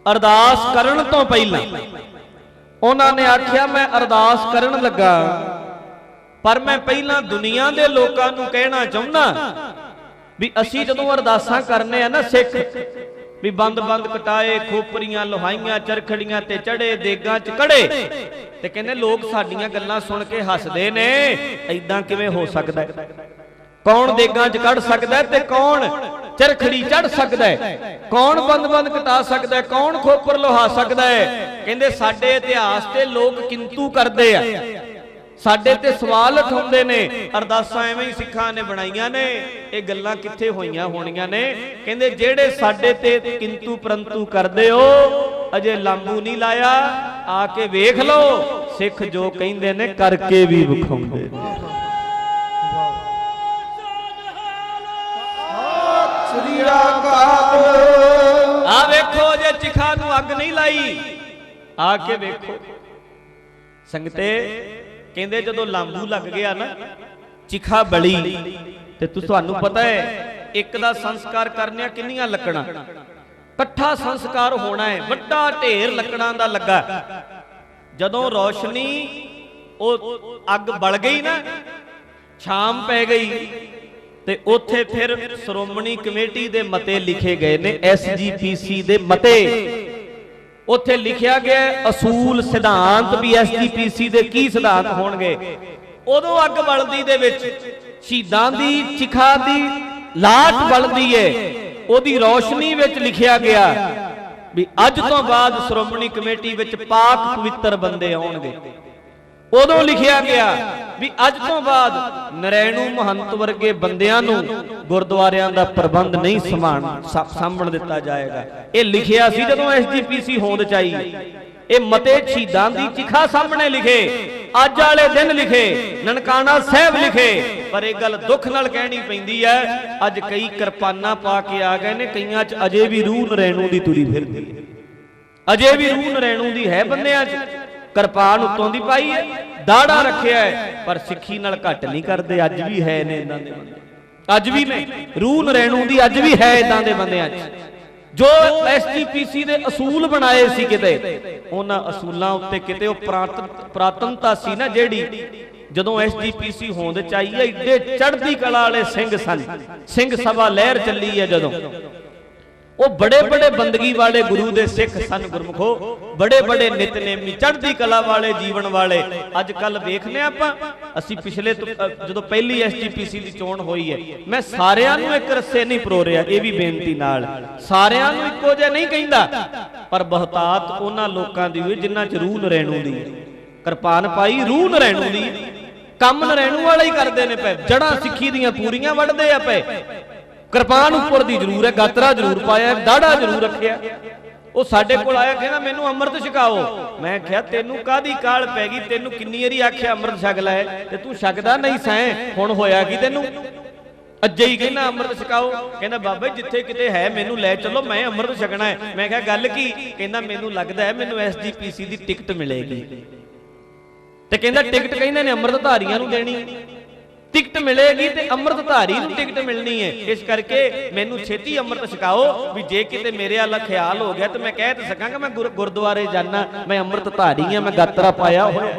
ਅਰਦਾਸ ਕਰਨ ਤੋਂ ਪਹਿਲਾਂ ਉਹਨਾਂ ਨੇ ਆਖਿਆ, ਮੈਂ ਅਰਦਾਸ ਕਰਨ ਲੱਗਾ पर मैं पहला दुनिया के लोगों को कहना चाहुंदा भी असी जदों अरदासां करने ना सिख भी बंद बंद कटाए खोपरियां लोहाइयां चरखड़ियां ते चढ़े देगां च कड़े ते कहने लोग साडियां गल्लां सुन के हसदे ने ऐदां किवें हो सकदा है कौन देगां च कढ़ सकदा है ते कौन चरखड़ी चढ़ सकदा है कौन बंद बंद कटा सकदा है कौन खोपर लोहा सकदा है कहंदे साडे इतिहास ते लोग किंतु करदे आ साडे ते सवाल उठाउंदे ने अरदासां एवें ही सिखां ने बनाईयां ने ये गल्लां कित्थे होईयां होणीਆਂ ने कहंदे जेड़े साडे ते किंतु परंतु करदे हो अजे लांबू नहीं लाया आके वेख लो सिख जो कहंदे ने करके भी विखाउंदे ने श्री अकाल आ वेखो जे चिखा नूं अग नहीं लाई आके वेखो संगते कहंदे जदों लांबू लग गया ना चिखा बली ते तुहानू पता है एक दा संस्कार करने किन्नियां लकड़ां कट्ठा संस्कार होना है वड्डा ढेर लकड़ां दा लगा जदों रोशनी ओ अग बल गई ना शाम पै गई ते ओथे फिर श्रोमणी कमेटी दे मते लिखे गए ने SGPC दे मते उत्थे लिखिया गया असूल सिद्धांत भी SGPC दे की सिद्धांत होणगे उदों अग बलदी दे विच शहीदां दी चिखा दी लाट बलदी है ओदी रोशनी विच लिखिया गया भी अज तो बाद श्रोमणी कमेटी विच पाक पवित्र बंदे आउणगे उदों लिखिया गया भी अज तो बाद नरैणू महंत वर्गे बंदियां नूं गुरुद्वारियां दा प्रबंध नहीं सामण दिता जाएगा ये लिखिया सी जदों SGPC होंद चाहिए ये मते शहीदां दी चिखा सामने लिखे अज वाले दिन लिखे ननकाना साहब लिखे पर एक गल दुख नाल कहनी पैंदी है अज कई किरपाना पा के आ गए ने कईयां च अजे भी रूह नरैणू दी तुरी फिरदी है अजे भी रूह नरैणू दी है बंदियां च किरपान उत्तों दी पाई है दाड़ा रखिया है पर सिੱਖੀ नाल घट नहीं करते अज भी है ने इदां दे बंदे अज भी ने रूह नरैणू दी अज भी है इदां दे बंदियां जो SGPC दे असूल बनाए सी किते उन्हां असूलां उत्ते किते ओ प्रातनता सी ना जेड़ी जदों SGPC होंद चाहिए एडे चढ़दी कला वाले सिंह सन सिंह सभा लहर चली है जदों वो बड़े बड़े बंदगी वाले गुरु दे सिख सन गुरमुखो बड़े बड़े नितनेमी चढ़दी कला वाले जीवन वाले अज कल देखने आपां असी पिछले जो पहली SGPC दी चोण होई है मैं सारियां नूं एक रस्से नहीं परो रिहा ये भी बेनती नाल सारियां नूं इक्को जिहा नहीं कहिंदा पर बहुतात उन्हां लोकां दी होई जिन्हां च रूह नरैणू दी किरपान पाई रूह नरैणू दी काम नरैणू वाले ही करदे ने पे जड़ां सिੱਖੀ ਦੀਆਂ पूरियां वढ़दे आ पे किरपान उपर दी जरूर है गातरा जरूर पाया दाड़ा जरूर रखिया वो साडे कोल आया कहना मैनू अमृत छकाओ मैं कहा तेनू कादी काल पै गई तेनू किन्नी वारी आख्या अमृत छक लै ते तू छकदा नहीं सैं हुण होया की तेनू अजे ही कहना अमृत छकाओ कहना बाबा जिथे किते है मैनू लै चलो मैं अमृत छकना है मैं कहा गल की कहना मैनू लगदा है मैनू SGPC दी टिकट मिलेगी ते कहंदा टिकट कहंदे ने अमृतधारियां नूं देनी टिकट मिलेगी तो अमृतधारी नूं टिकट मिलनी है इस करके मैनू छेती अमृत छकाओ भी जे किते मेरे वाला ख्याल हो गया तो मैं कह तो सकांगा मैं गुरुद्वारे जाना मैं अमृतधारी हाँ मैं गातरा पाया होया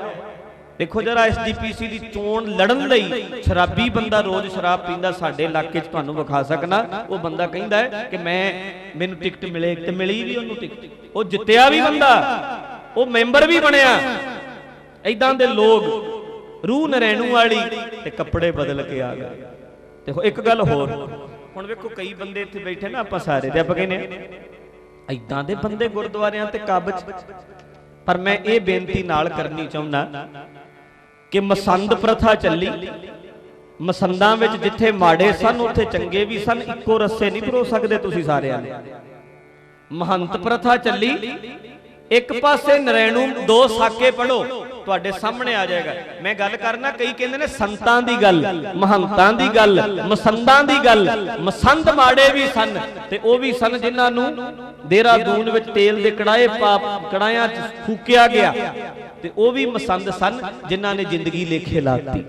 देखो जरा SGPC की चोण लड़न लई शराबी बंदा रोज शराब पींदा साडे इलाके च तुहानूं विखा सकना वो बंदा कहंदा है कि मैनू टिकट मिले ते मिली भी उहनूं टिकट वो जित्तिया भी बंदा वो मैंबर भी बनिया इदां दे लोग रूह नरैणू वाली ते कपड़े बदल के आ गए देखो एक गल होर हुण वेखो कई बंदे इत्थे बैठे ना आपां सारे ते आपां कहने इदां दे बंदे गुरुद्वारियां ते काबज पर मैं ये बेनती नाल करनी चाहुंदा कि मसंद प्रथा चली मसंदां विच जिथे माड़े सन उत्थे चंगे भी सन इक्को रस्से नहीं परो सकदे तुसीं सारिआं ने महंत प्रथा चली एक पासे नरैणू दो साके पढ़ो तुहाडे सामने आ जाएगा मैं गल करना कई कहंदे ने संतां दी गल महंतां दी गल मसंदां दी गल मसंद माड़े भी सन ते ओ भी सन जिन्हां नूं देहरादून विच तेल दे कड़ाइयां च फूकिया गया ते ओ भी मसंद सन जिन्हां ने जिंदगी लेखे लाती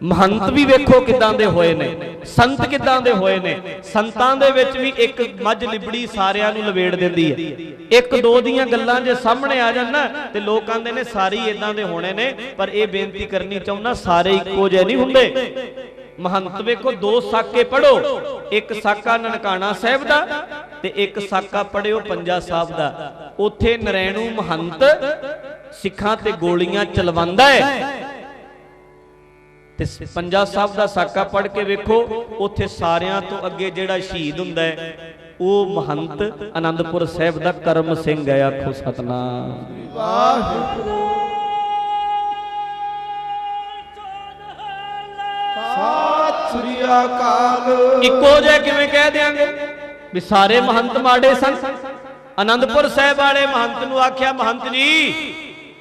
महंत भी वेखो किदां दे होए ने, संत किदां दे होए ने। संतां दे विच भी एक मझ लिबड़ी सारियां नूं लवेड़ दिंदी है। एक दो दियां गल्लां जे सामने आ जाण ना ते लोक आंदे ने सारे इदां दे होणे ने, पर यह बेनती करनी चाहुंदा सारे इक्को जिहे नहीं हुंदे। महंत वेखो दो साके पढ़ो, एक साका ननकाणा साहिब दा ते एक साका पढ़िओ पंजा साहिब दा। उत्थे नरैणू महंत सिखां ते गोलियां चलवांदा है ते पंजा साहिब दा साका पढ़ के वेखो उत्थे सारियां तो अगे जिहड़ा शहीद हुंदा है ਉਹ महंत आनंदपुर साहिब दा करम ਸਿੰਘ है। आखो सतनाम ਵਾਹਿਗੁਰੂ। ਸਤਿ ਸ੍ਰੀ ਅਕਾਲ। ਇੱਕੋ ਜਿਹਾ ਕਿਵੇਂ ਕਹਿ ਦਿਆਂਗੇ ਵੀ ਸਾਰੇ महंत ਮਾੜੇ ਸਨ। आनंदपुर साहिब वाले महंत ਨੂੰ ਆਖਿਆ महंत जी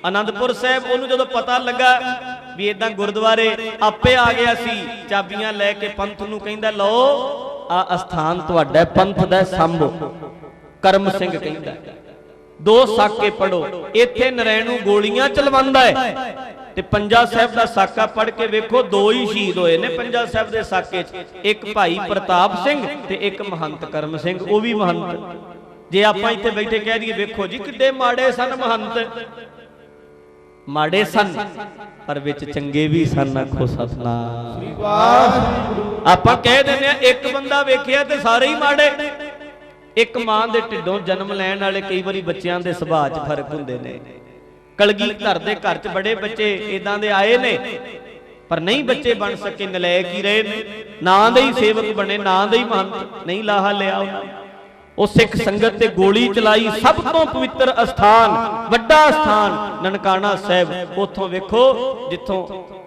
आनंदपुर साहिब ਉਹਨੂੰ ਜਦੋਂ ਪਤਾ ਲੱਗਾ ਵੀ ਇਦਾਂ ਗੁਰਦੁਆਰੇ ਆਪੇ ਆ ਗਿਆ ਸੀ ਚਾਬੀਆਂ ਲੈ ਕੇ ਪੰਥ ਨੂੰ ਕਹਿੰਦਾ ਲਓ ਆ ਅਸਥਾਨ ਤੁਹਾਡਾ ਪੰਥ ਦਾ ਸੰਭੋ। ਕਰਮ ਸਿੰਘ ਕਹਿੰਦਾ ਦੋ ਸਾਕੇ ਪੜੋ, ਇੱਥੇ ਨਰੈਣੂ ਗੋਲੀਆਂ ਚਲਵਾਉਂਦਾ ਹੈ ਤੇ ਪੰਜਾ ਸਾਹਿਬ ਦਾ ਸਾਕਾ ਪੜ ਕੇ ਵੇਖੋ ਦੋ ਹੀ ਸ਼ਹੀਦ ਹੋਏ ਨੇ ਪੰਜਾ ਸਾਹਿਬ ਦੇ ਸਾਕੇ 'ਚ, ਇੱਕ ਭਾਈ ਪ੍ਰਤਾਪ ਸਿੰਘ ਤੇ ਇੱਕ महंत ਕਰਮ ਸਿੰਘ, ਉਹ ਵੀ महंत। ਜੇ ਆਪਾਂ ਇੱਥੇ ਬੈਠੇ ਕਹਿ ਦਈਏ ਵੇਖੋ ਜੀ ਕਿੱਡੇ ਮਾੜੇ ਸਨ महंत, माड़े सन पर विच चंगे भी सन। आखो सतनाम आपां कह दिंदे आ एक बंदा वेखिया ते सारे ही माड़े। एक मां दे ढिड्डों जन्म लैण वाले कई वारी बच्चियां दे सुभाਅ 'च फर्क हुंदे ने। कलगीधर दे घर 'च बड़े बच्चे इदां दे आए ने पर नहीं बच्चे बन सके, नलायक ही रहे ने, नां दे ही सेवक बने, नां दे ही महंत, नहीं लाहा लिया उन्हां। ਉਹ ਸਿੱਖ ਸੰਗਤ ਤੇ ਗੋਲੀ ਚਲਾਈ। ਸਭ ਤੋਂ ਪਵਿੱਤਰ ਅਸਥਾਨ, ਵੱਡਾ ਅਸਥਾਨ ਨਨਕਾਣਾ ਸਾਹਿਬ, ਉੱਥੋਂ ਵੇਖੋ ਜਿੱਥੋਂ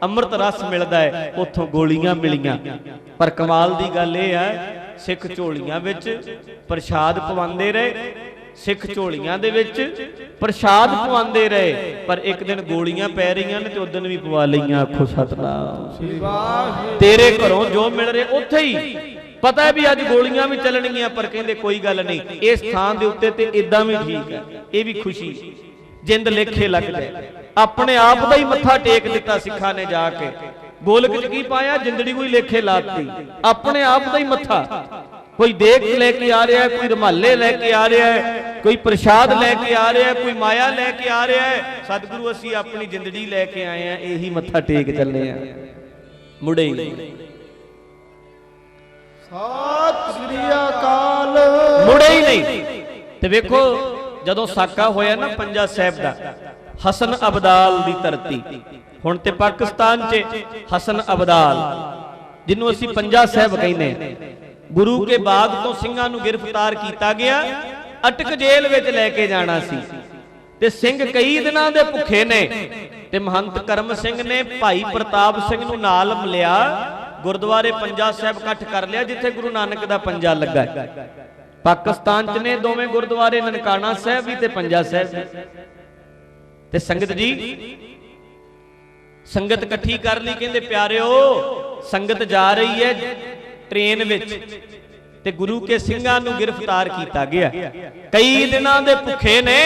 ਅੰਮ੍ਰਿਤ ਰਸ ਮਿਲਦਾ ਹੈ ਉੱਥੋਂ ਗੋਲੀਆਂ ਮਿਲੀਆਂ। ਪਰ ਕਮਾਲ ਦੀ ਗੱਲ ਇਹ ਹੈ ਸਿੱਖ ਝੋਲੀਆਂ ਵਿੱਚ ਪ੍ਰਸ਼ਾਦ ਪਵਾਉਂਦੇ ਰਹੇ, ਸਿੱਖ ਝੋਲੀਆਂ ਦੇ ਵਿੱਚ ਪ੍ਰਸ਼ਾਦ ਪਵਾਉਂਦੇ ਰਹੇ, ਪਰ ਇੱਕ ਦਿਨ ਗੋਲੀਆਂ ਪੈ ਰਹੀਆਂ ਨੇ ਤੇ ਉਦੋਂ ਵੀ ਪਵਾ ਲਈਆਂ। ਆਖੋ ਸਤਨਾਮ। ਤੇਰੇ ਘਰੋਂ ਜੋ ਮਿਲ ਰਿਹਾ ਉੱਥੇ ਹੀ पता है भी अज गोलियां भी चलणगियां, पर कहंदे कोई गल नहीं, इस थान दे उत्ते ते इदां भी ठीक है। ये भी खुशी जिंद लेखे लग जाए। अपने आप दा ही मत्था टेक दिता सिखां ने जाके, गोलक च की पाया जिंदड़ी कोई लेखे लाती, अपने आप दा ही मत्था। कोई देख लेके आ रहा है, कोई रुमाले लेके आ रहा है, कोई प्रसाद लेके आ रहा है, कोई माया लेके आ रहा है। सतगुरु असीं अपनी जिंदड़ी लेके आए हैं, यही मत्था टेक चले हैं मुड़े ही। ਸਤਿ ਸ੍ਰੀ ਅਕਾਲ। ਮੁੜੇ ਹੀ ਨਹੀਂ। ਤੇ ਵੇਖੋ ਜਦੋਂ ਸਾਕਾ ਹੋਇਆ ਨਾ ਪੰਜਾ ਸਾਹਿਬ ਦਾ, ਹਸਨ ਅਬਦਾਲ ਦੀ ਧਰਤੀ, ਹੁਣ ਤੇ ਪਾਕਿਸਤਾਨ 'ਚ ਹਸਨ ਅਬਦਾਲ ਜਿਹਨੂੰ ਅਸੀਂ ਪੰਜਾ ਸਾਹਿਬ ਕਹਿੰਦੇ ਆ, ਗੁਰੂ ਕੇ ਬਾਗ ਤੋਂ ਸਿੰਘਾਂ ਨੂੰ ਗ੍ਰਿਫਤਾਰ ਕੀਤਾ ਗਿਆ, ਅਟਕ ਜੇਲ੍ਹ ਵਿੱਚ ਲੈ ਕੇ ਜਾਣਾ ਸੀ ਤੇ ਸਿੰਘ ਕਈ ਦਿਨਾਂ ਦੇ ਭੁੱਖੇ ਨੇ ਤੇ महंत ਕਰਮ ਸਿੰਘ ਨੇ ਭਾਈ ਪ੍ਰਤਾਪ ਸਿੰਘ ਨੂੰ ਨਾਲ ਮਿਲਿਆ, गुरुद्वारे पंजा साहिब इकट्ठ कर लिया जिथे गुरु नानक दा पंजा लगा है। पाकिस्तान च ने दोवें गुरुद्वारे ननकाना साहिब भी ते पंजा साहिब ते संगत जी संगत इकट्ठी कर ली। कहंदे प्यारिओ संगत जा रही है ट्रेन विच ते गुरु के सिंघां नूं गिरफ्तार किया गया, कई दिनां दे भुखे ने,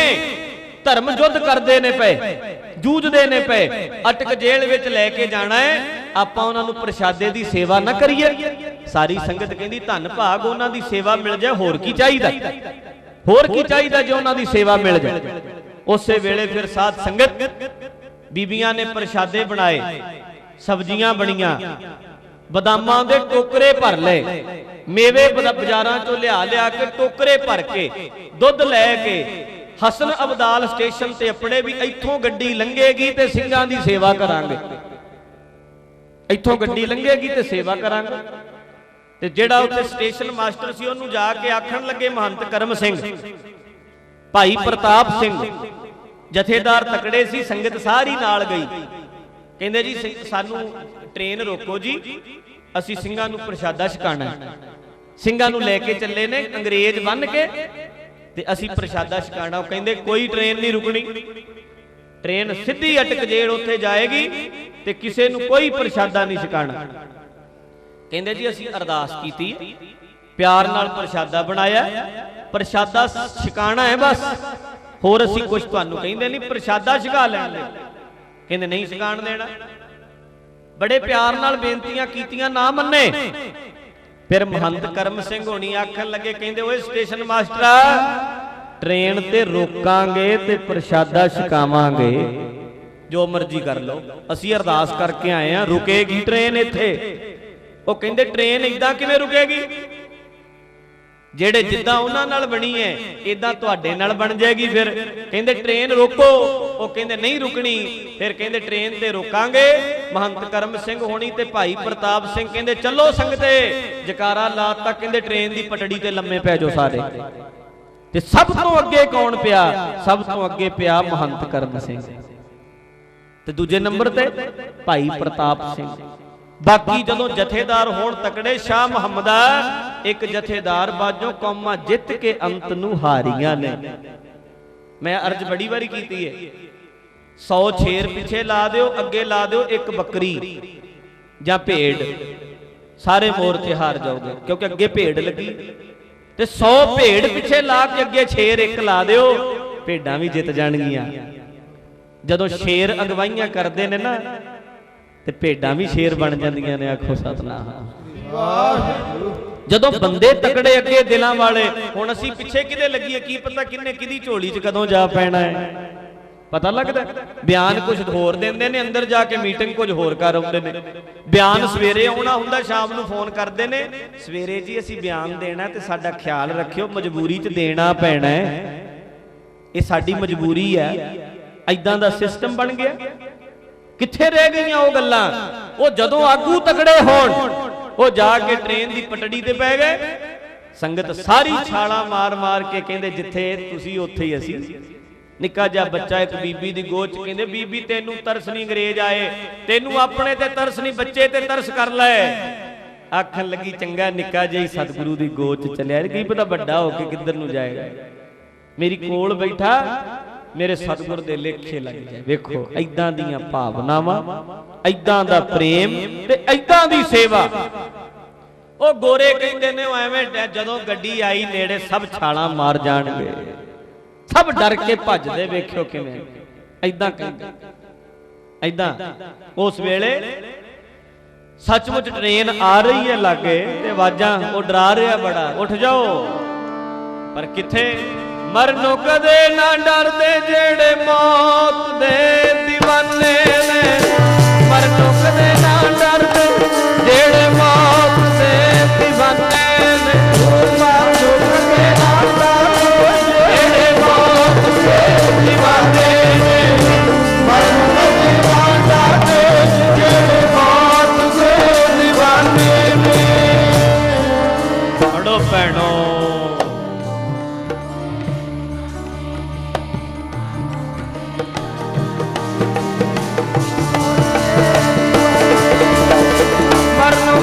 धर्म युद्ध करदे ने पे, जूझदे ने पे, अटक जेल विच लैके जाना है, आपां उन्हां नूं प्रशादे दी सेवा ना करिए। सारी संगत कहंदी धन भाग उन्हां दी सेवा मिल जाए, होर की चाहीदा, होर की चाहीदा जे उन्हां दी सेवा मिल जाए। उसे वेले फिर साध संगत बीबियां ने प्रशादे बनाए, सब्जियां बणियां, बदामां दे टोकरे भर ले, मेवे बाजारां चों लिया के टोकरे भर के, दुध लैके हसन अबदाल स्टेशन ते अपने भी इत्थों गड्डी लंघेगी ते ਸਿੰਘਾਂ ਦੀ सेवा करांगे, इत्थों गड्डी लंघेगी ते सेवा करांगे। ते जेड़ा उत्थे स्टेशन मास्टर सी ओनू जाके आखण लगे महंत करम सिंह, भाई प्रताप सिंह जथेदार तकड़े सी, संगत सारी नाल गई। कहंदे जी सानू ट्रेन रोको जी, असीं ਸਿੰਘਾਂ ਨੂੰ प्रशादा छकाना है। ਸਿੰਘਾਂ ਨੂੰ लेके चले ने अंग्रेज बन के ते असीं प्रशादा छकाना। कहंदे कोई ट्रेन नहीं रुकनी, ट्रेन सीधी अटक जेल उत्थे जाएगी ते किसे नूं कोई प्रशादा नहीं छकाना। कहंदे जी असीं अरदास कीती, प्यार नाल प्रशादा बनाया, प्रशादा छकाना है बस, होर असीं कुछ तुहानूं कहंदे नहीं, प्रशादा छका लैण दे। कहंदे नहीं छकाण देना। बड़े प्यार नाल बेनतियां कीतियां ना मन्ने। फिर महंत करम सिंह होनी आखन लगे, कहंदे ओए स्टेशन मास्टरा ट्रेन ते रोकांगे ते प्रशादा छकावांगे, जो मर्जी कर लो, असीं अरदास करके आए हैं, रुकेगी ट्रेन इत्थे। वो कहंदे ट्रेन इदां किवें रुकेगी, ਜਿਹੜੇ ਜਿੱਦਾਂ ਉਹਨਾਂ ਨਾਲ ਬਣੀ ਹੈ ਇਦਾਂ ਤੁਹਾਡੇ ਨਾਲ ਬਣ ਜਾਏਗੀ। ਫਿਰ ਕਹਿੰਦੇ ਟ੍ਰੇਨ ਰੋਕੋ, ਉਹ ਕਹਿੰਦੇ ਨਹੀਂ ਰੁਕਣੀ। ਫਿਰ ਕਹਿੰਦੇ ਟ੍ਰੇਨ ਤੇ ਰੋਕਾਂਗੇ। ਮਹੰਤ ਕਰਮ ਸਿੰਘ ਹੋਣੀ ਤੇ ਭਾਈ ਪ੍ਰਤਾਪ ਸਿੰਘ ਕਹਿੰਦੇ ਚੱਲੋ ਸੰਗਤੇ, ਜਕਾਰਾ ਲਾਤਾ, ਕਹਿੰਦੇ ਟ੍ਰੇਨ ਦੀ ਪਟੜੀ ਤੇ ਲੰਮੇ ਪੈ ਜਾਓ ਸਾਰੇ। ਤੇ ਸਭ ਤੋਂ ਅੱਗੇ ਕੌਣ ਪਿਆ? ਸਭ ਤੋਂ ਅੱਗੇ ਪਿਆ ਮਹੰਤ ਕਰਮ ਸਿੰਘ ਤੇ ਦੂਜੇ ਨੰਬਰ ਤੇ ਭਾਈ ਪ੍ਰਤਾਪ ਸਿੰਘ। बाकी जदों जथेदार होण तकड़े, शाह मुहम्मदा एक जथेदार बाजों कौमां जित के अंत नूं हारियां ने। मैं अर्ज बड़ी बारी कीती है, 100 शेर पिछे ला दिओ, अगे ला दिओ एक बकरी जां भेड़, सारे मोर्चे हार जाओगे, क्योंकि अगे भेड़ लगी। ते 100 भेड़ पिछे ला के अगे शेर एक ला दिओ, भेड़ां भी जित जाणगियां। जदों शेर अगवाइयां करदे ने ना ते भेड़ां भी शेर बन जांदियां ने। आखो सतनाम। जदों बंदे तकड़े अगे दिलां वाले, हुण असीं पिछे किदे लगीए, की पता किन्ने किदी झोली च कदों जा पैना है, पता लगदा। बयान कुछ होर दिंदे ने, अंदर जाके मीटिंग कुछ होर कर आउंदे ने। बयान सवेरे आउणा हुंदा, शाम नूं फोन करदे ने, सवेरे जी असीं बयान देना ते साडा ख्याल रखियो, मजबूरी च देना पैना है, ये साडी मजबूरी है। ऐदां दा सिस्टम बन गया। किथे रह गई वो गल्लां? वो जदों आगू तगड़े होण, वो जाके ट्रेन दी पटड़ी ते पै गए। संगत सारी छाला मार मार के कहंदे जिथे तुसी उत्थे ही असी। निक्का जिहा बच्चा एक बीबी दी गोद च, कहंदे बीबी तैनू तरस नहीं अंग्रेज आए, तैनू अपने ते तरस नहीं, बच्चे ते तरस कर लै। आखन लगी चंगा निक्का जिहा सतगुरु दी गोद च चलिया, की पता बड़ा होके किधर नूं जाएगा। मेरी कोल बैठा, मेरे सतगुर दे लेखे लग जाए। वेखो ऐदां दियां भावनावां, ऐदां दा प्रेम ते ऐदां दी सेवा। ओ गोरे कहंदे ने एवें जदों गड्डी आई नेड़े सब छालां मार जाणगे, सब डर के भजदे। वेखियो किवें ऐदां कहंदे, ऐदां उस वेले सचमुच ट्रेन आ रही है लागे ते आवाजां, ओ डरा रहा बड़ा, उठ जाओ। पर किथे मरनों कदे ना डरदे जेड़े मौत दे दीवाने ने, मरनों कदे ना डरदे जेड़े मौत दे दीवाने ने, मरनों कदे ना डरदे जेड़े मौत दे दीवाने ने, मरनों कदे ना डरदे जेड़े मौत दे दीवाने ने। पढ़ो भैणो,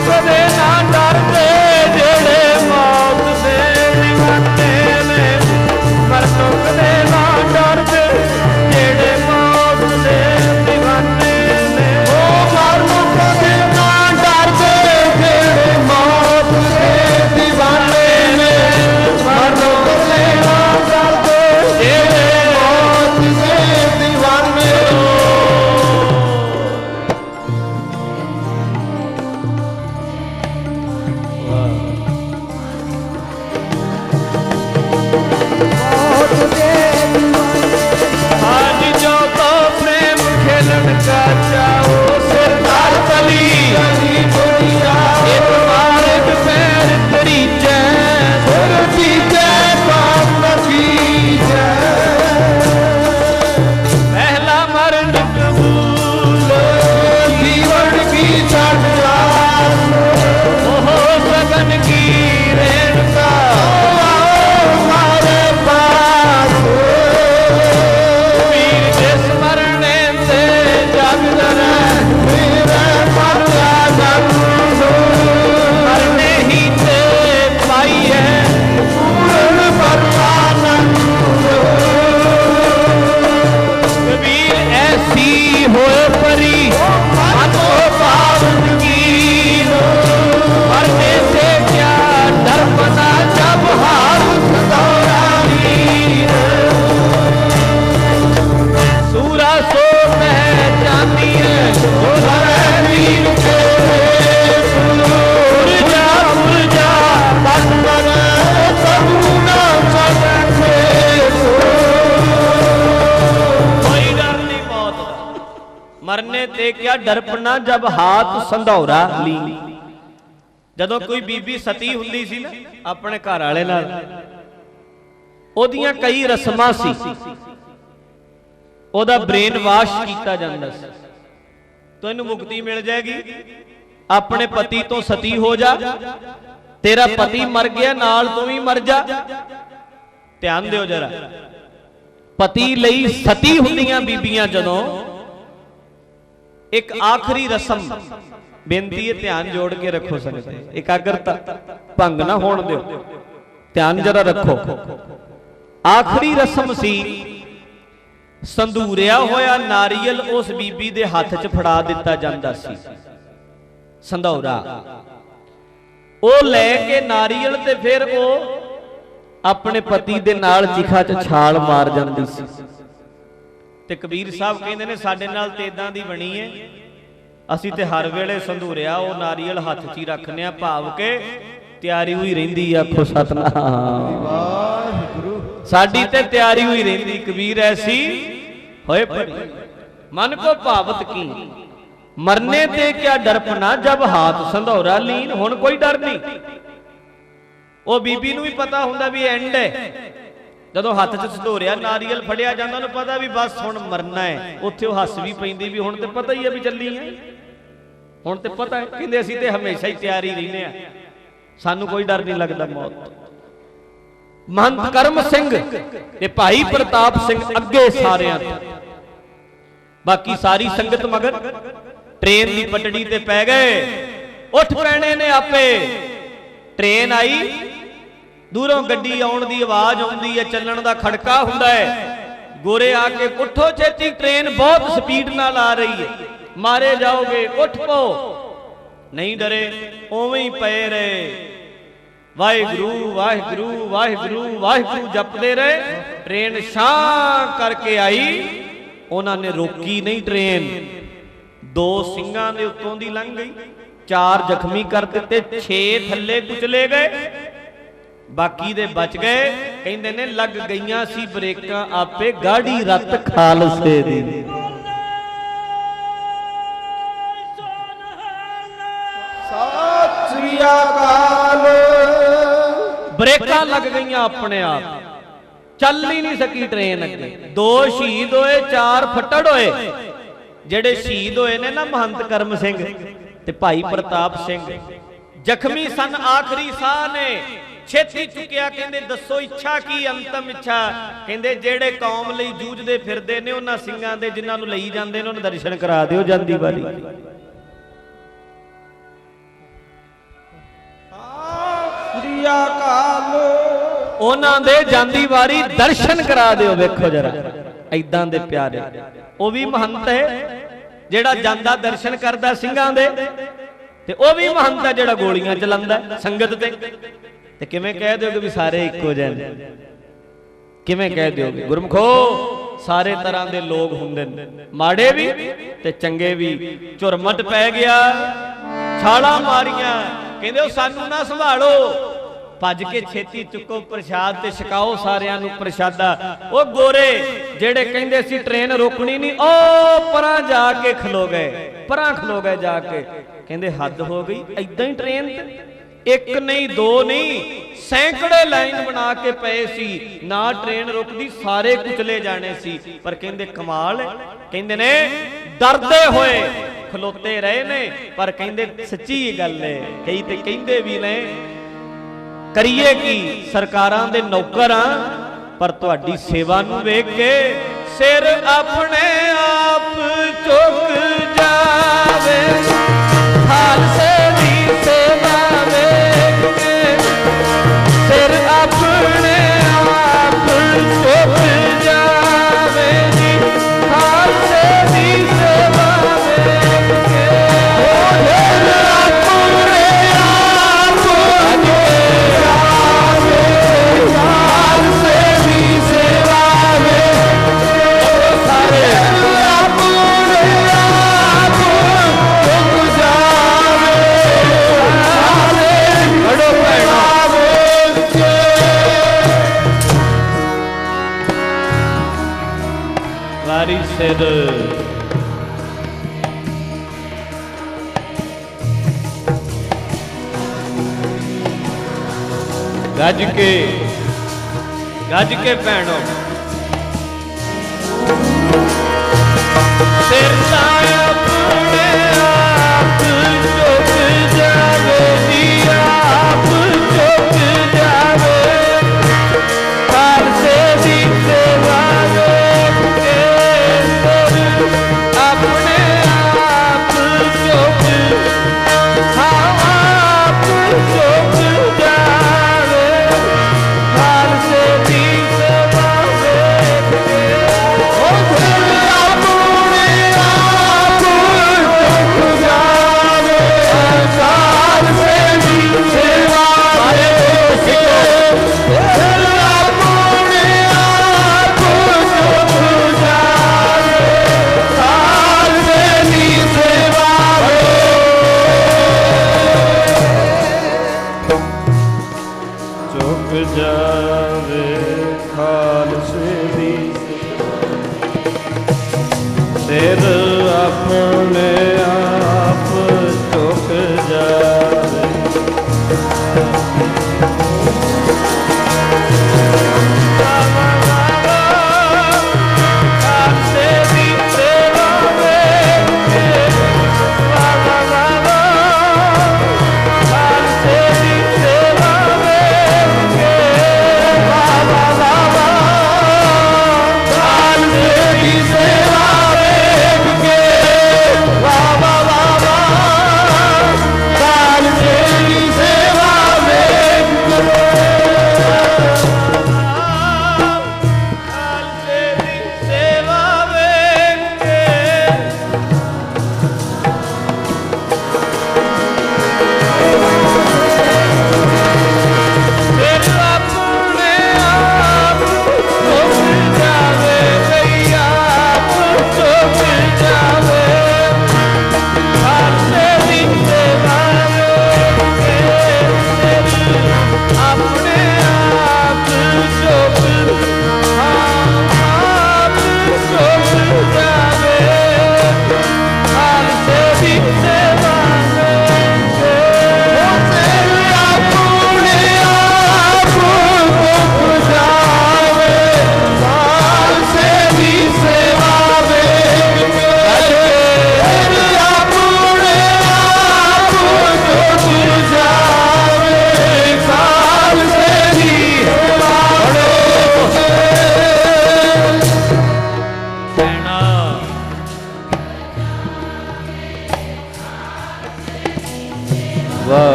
कदे ना डरदे जेड़े मौत दे दीवाने ने, मरनों कदे ना डरदे जेड़े मौत दे दीवाने ने। ओ मरनों कदे ना डरदे जेड़े मौत दे दीवाने ने, मरनों कदे ना डरदे जेड़े मौत दे दीवाने। का चाहो सरदार तली एक मार्ग पैर तेरी जय सुरती जय पाप की जय। पहला मरण कबूल जीवन की छठा, ओहो सगन की रेणुका हमारे पास, वीर जिस मरने से जागदा मरने ते क्या डरपना जब हाथ संधौरा ली। जदों कोई बीबी सती हुंदी सी ना अपने घर वाले नाल, ओदियां कई रस्मां सी, ओदा ब्रेन वाश कीता जांदा सी। तो इनू मुक्ति मिल जाएगी। अपने पति तो सती हो जा, तेरा पति मर गया नाल तू भी मर जा। ध्यान दिओ जरा, पति लई सती हुंदियां बीबियां जदों एक आखिरी रस्म, बेनती है ध्यान जोड़ के रखो संगत, एकाग्रता भंग ना होण दिओ, ध्यान जरा रखो। आखिरी रस्म सी संधूरिया होया नारियल उस बीबी दे हाथ च फड़ा दिता जांदा सी। संधौरा ओ लैके नारियल ते फिर ओ अपने पति दे नाल चिखा च छाल मार जांदी सी। ते कबीर साहब कहंदे ने साडे नाल ते इदां दी बनी है, असीं ते हर वेले संधूरिया ओ नारियल हत्थ च ही रखने आ, भाव के तैयारी हुई रहिंदी। आखो सतनाम वाहिगुरू। साडी ते तैयारी हुई रहिंदी। कबीर ऐसी होए परी मन को भावत की, मरने ते क्या डरपना जब हाथ संधौरा लीन। हुण कोई डर नहीं। ओ बीबी नूं भी पता हुंदा भी एंड है, जदों हत्थ च संधौरिया नारियल फड़िया जांदा उहनूं पता भी बस हुण मरना है। उत्थे ओ हੱਸ भी पैंदी भी हुण ते पता ही है भी चली है, हुण ते पता है। कहंदे असीं ते हमेशा ही तैयारी रहिंदे आ, सानू कोई डर नहीं लगता मौत तो। महंत करम सिंह ते भाई प्रताप सिंह अगे सारियां तो, बाकी सारी संगत मगर ट्रेन की पटड़ी ते पै गए। उठ पैने ने आपे। ट्रेन आई, दूरों गड्डी आउण दी आवाज आउंदी है, चलण दा खड़का हुंदा है। गोरे आके उठो छेती, ट्रेन बहुत स्पीड नाल आ रही है, मारे जाओगे, उठ पो। नहीं डरे, ओवें ही पे रहे। वाहिगुरू वाहिगुरू वाहिगुरू वाहिगुरू जपते रहे। ट्रेन शां करके आई, उन्होंने रोकी नहीं ट्रेन। दो सिंगां दे उत्तों दी लंघ गई, 4 जख्मी कर दिते, 6 थल्ले कुचले गए, बाकी दे बच गए। कहंदे ने लग गईयां सी ब्रेकां आपे, गाड़ी रत खालसे दी। सत श्री अकाल। ब्रेकां लग गईयां अपने आप, चल ही नहीं सकी ट्रेन अगे। 2 शहीद होए, 4 फट्टड़ होए। जेड़े शहीद होए ने ना महंत करम सिंह ते भाई प्रताप सिंह, जख्मी सन, आखिरी साह ने, छेती चुकिया। कहंदे दसो इच्छा की, अंतम इच्छा। कहंदे जेड़े कौम लई जूझदे फिरदे ने उन्हां सिंगां दे जिन्हां नूं लई जांदे ने उन्हां दर्शन करा दिओ जांदी वारी। श्री अकाल। उन्हां दे जांदी वारी दर्शन करा दिओ। वेखो जरा ऐदां दे प्यारे। ਉਹ ਵੀ महंत है ਜਿਹੜਾ ਜਾਂਦਾ दर्शन करदा ਸਿੰਘਾਂ ਦੇ, ਤੇ ਉਹ ਵੀ महंत है ਜਿਹੜਾ ਗੋਲੀਆਂ ਚਲਾਉਂਦਾ ਸੰਗਤ ਤੇ ਕਿਵੇਂ ਕਹਿ ਦਿਓਗੇ ਵੀ ਸਾਰੇ ਇੱਕੋ ਜਿਹੇ ਨੇ? ਕਿਵੇਂ ਕਹਿ ਦਿਓਗੇ? ਗੁਰਮਖੋ ਸਾਰੇ ਤਰ੍ਹਾਂ ਦੇ ਲੋਕ ਹੁੰਦੇ ਨੇ, ਮਾੜੇ ਵੀ ਤੇ ਚੰਗੇ ਵੀ। ਝੁਰਮਟ ਪੈ ਗਿਆ, ਛਾਲਾਂ ਮਾਰੀਆਂ, ਕਹਿੰਦੇ ਉਹ ਸਾਨੂੰ ਨਾ ਸੰਭਾਲੋ, ਭੱਜ ਕੇ ਛੇਤੀ ਚੁੱਕੋ ਪ੍ਰਸ਼ਾਦ ਤੇ ਛਕਾਓ ਸਾਰਿਆਂ ਨੂੰ ਪ੍ਰਸ਼ਾਦਾ। ਉਹ ਗੋਰੇ ਜਿਹੜੇ ਕਹਿੰਦੇ ਸੀ ਟ੍ਰੇਨ ਰੋਕਣੀ ਨਹੀਂ, ਉਹ ਪਰਾਂ ਜਾ ਕੇ ਖਲੋ ਗਏ, ਪਰਾਂ ਖਲੋ ਗਏ ਜਾ ਕੇ। ਕਹਿੰਦੇ ਹੱਦ ਹੋ ਗਈ, ਐਦਾਂ ਹੀ ਟ੍ਰੇਨ ਤੇ ਇੱਕ ਨਹੀਂ ਦੋ ਨਹੀਂ ਸੈਂਕੜੇ ਲਾਈਨ ਬਣਾ ਕੇ ਪਏ ਸੀ, ਨਾ ਟ੍ਰੇਨ ਰੁਕਦੀ, ਸਾਰੇ ਕੁਚਲੇ ਜਾਣੇ ਸੀ। ਪਰ ਕਹਿੰਦੇ ਕਮਾਲ ਹੈ, ਕਹਿੰਦੇ ਨੇ ਡਰਦੇ ਹੋਏ ਖਲੋਤੇ ਰਹੇ ਨੇ, ਪਰ ਕਹਿੰਦੇ ਸੱਚੀ ਗੱਲ ਹੈ। ਕਈ ਤੇ ਕਹਿੰਦੇ ਵੀ ਨੇ ਕਰੀਏ ਕੀ, ਸਰਕਾਰਾਂ ਦੇ ਨੌਕਰ ਆ, ਪਰ ਤੁਹਾਡੀ ਸੇਵਾ ਨੂੰ ਵੇਖ ਕੇ ਸਿਰ ਆਪਣੇ ਆਪ ਝੁਕ ਜਾਵੇ। ਖਾਲਸੇ ਦੀ ਸੇਵਾ ਵੇਖ ਕੇ ਸਿਰ ਆਪਣੇ ਆਪ ਝੁਕ ਜਾਵੇ ਜੀ। ਖਾਲਸੇ ਦੀ ਸੇਵਾ ਵੇਖ ਕੇ ਸਿਰ ਆਪਣੇ ਆਪ गज के भैनों सिर अपने आप झुक जावे जी आप झुक जावे खालसे दी सेवा के अपने आप झुक आप झुक जावे खालसे दी सेवा के जावे खालसे दी सिर अपने आप झुक जावे खालसे दी सेवा खालसे दी सेवा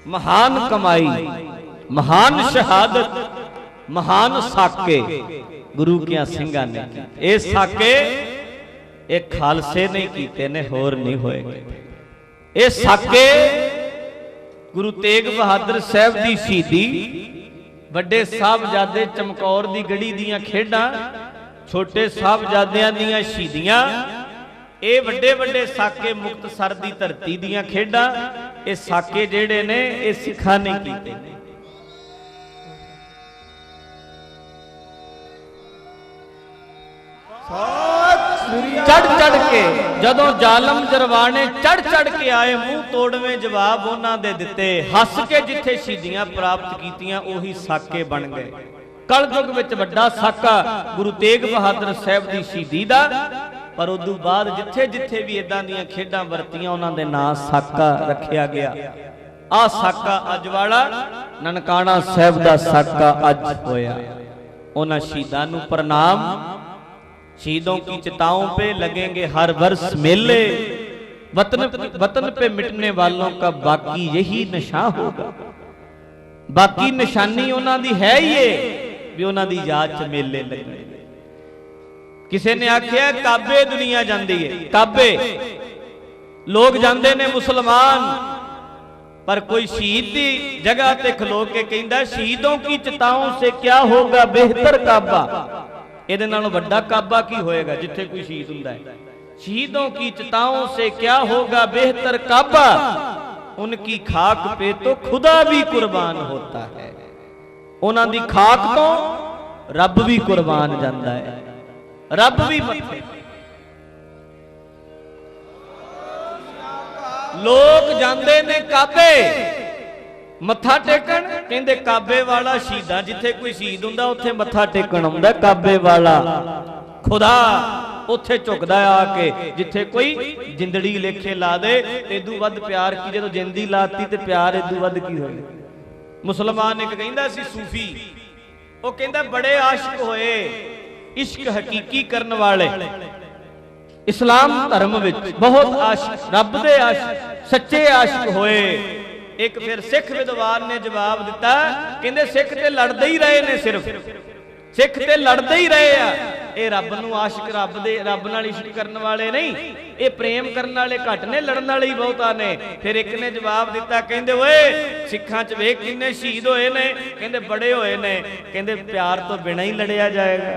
महान कमाई महान शहादत महान साके गुरु किया सिंगा ने ए साके एक खालसे नहीं कीते ने होर नहीं होएगे ए साके गुरु तेग बहादुर साहब दी शहीदी ਵੱਡੇ ਸਾਹਿਬਜ਼ਾਦੇ ਚਮਕੌਰ ਦੀ ਗੜੀ ਦੀਆਂ ਖੇਡਾਂ ਛੋਟੇ ਸਾਹਿਬਜ਼ਾਦਿਆਂ ਦੀਆਂ ਸ਼ਹੀਦੀਆਂ ਇਹ ਵੱਡੇ ਵੱਡੇ ਸਾਕੇ ਮੁਕਤਸਰ ਦੀ ਧਰਤੀ ਦੀਆਂ ਖੇਡਾਂ ਇਹ ਸਾਕੇ ਜਿਹੜੇ ਨੇ ਇਹ ਸਿੱਖਾਂ ਨੇ ਕੀਤੇ ਨੇ चढ़ चढ़ के जदों जालम जरवाने चढ़ चढ़ के आए मुंह तोड़वे जवाब उन्हां दे दिते हस के जिथे शहीदियां प्राप्त कीतियां ओही साके बन गए कलयुग विच वड्डा साका गुरु तेग बहादुर साहब दी शहीदी दा पर उदों बाद जिथे जिथे भी इदां दीयां खेडां वरतियां उन्हां दे नां साका रखिया गया आ साका अज वाला ननकाना साहब दा साका अज होया उन्हां शहीदां नूं प्रणाम शहीदों की चिताओं पे लगेंगे हर वर्ष मेले वतन पे मिटने वालों का बाकी यही नशा होगा बाकी निशानी उन्हां दी है ये भी उन्हां दी याद च मेले लगने किसी ने आख्या काबे दुनिया जाती है काबे लोग जाते ने मुसलमान पर कोई शहीद की जगह ते खलो के कहंदा शहीदों की चिताओं से क्या होगा बेहतर काबा ਇਹਦੇ ਨਾਲੋਂ ਵੱਡਾ ਕਾਬਾ ਕੀ ਹੋਏਗਾ ਜਿੱਥੇ ਕੋਈ ਸ਼ਹੀਦ ਹੁੰਦਾ ਹੈ शहीदों की चिताओं से क्या होगा बेहतर काबा उनकी खाक पे तो खुदा भी कुर्बान होता है ਉਹਨਾਂ ਦੀ ਖਾਕ ਤੋਂ ਰੱਬ ਵੀ ਕੁਰਬਾਨ ਜਾਂਦਾ ਹੈ, ਰੱਬ ਵੀ ਮੱਥੇ। ਲੋਕ ਜਾਂਦੇ ਨੇ ਕਾਬੇ ਮੱਥਾ ਟੇਕਣ, ਕਹਿੰਦੇ ਕਾਬੇ ਵਾਲਾ ਸ਼ਹੀਦਾਂ, ਜਿੱਥੇ ਕੋਈ ਸ਼ਹੀਦ ਹੁੰਦਾ ਉੱਥੇ ਮੱਥਾ ਟੇਕਣ ਆਉਂਦਾ ਕਾਬੇ ਵਾਲਾ ਖੁਦਾ, ਉੱਥੇ ਝੁਕਦਾ ਆ ਕੇ। ਜਿੱਥੇ ਕੋਈ ਜਿੰਦੜੀ ਲੇਖੇ ਲਾ ਦੇ, ਇਦੋਂ ਵੱਧ ਪਿਆਰ ਕੀ, ਜਦੋਂ ਜਿੰਦੀ ਲਾਤੀ ਤੇ ਪਿਆਰ ਇਦੋਂ ਵੱਧ ਕੀ ਹੋਵੇ। ਮੁਸਲਮਾਨ ਇੱਕ ਕਹਿੰਦਾ ਸੀ ਸੂਫੀ, ਉਹ ਕਹਿੰਦਾ ਬੜੇ ਆਸ਼ਿਕ ਹੋਏ, ਇਸ਼ਕ ਹਕੀਕੀ ਕਰਨ ਵਾਲੇ ਇਸਲਾਮ ਧਰਮ ਵਿੱਚ ਬਹੁਤ ਆਸ਼ਿਕ, ਰੱਬ ਦੇ ਆਸ਼ਿਕ, ਸੱਚੇ ਆਸ਼ਿਕ ਹੋਏ। ਇੱਕ ਫਿਰ ਸਿੱਖ ਵਿਦਵਾਨ ਨੇ ਜਵਾਬ ਦਿੱਤਾ, ਕਹਿੰਦੇ ਸਿੱਖ ਤੇ ਲੜਦੇ ਹੀ ਰਹੇ ਨੇ, ਸਿਰਫ ਸਿੱਖ ਤੇ ਲੜਦੇ ਹੀ ਰਹੇ ਆ, ਇਹ ਰੱਬ ਨੂੰ ਆਸ਼ਿਕ, ਰੱਬ ਨਾਲ ਇਸ਼ਕ ਕਰਨ ਵਾਲੇ ਨਹੀਂ, ਇਹ ਪ੍ਰੇਮ ਕਰਨ ਵਾਲੇ ਘੱਟ ਨੇ, ਲੜਨ ਵਾਲੇ ਹੀ ਬਹੁਤਾ ਨੇ। ਫਿਰ ਇੱਕ ਨੇ ਜਵਾਬ ਦਿੱਤਾ, ਕਹਿੰਦੇ ਓਏ ਸਿੱਖਾਂ 'ਚ ਵੇਖ ਕਿੰਨੇ ਸ਼ਹੀਦ ਹੋਏ ਨੇ, ਕਹਿੰਦੇ ਬੜੇ ਹੋਏ ਨੇ, ਕਹਿੰਦੇ ਪਿਆਰ ਤੋਂ ਬਿਨਾਂ ਹੀ ਲੜਿਆ ਜਾਏਗਾ,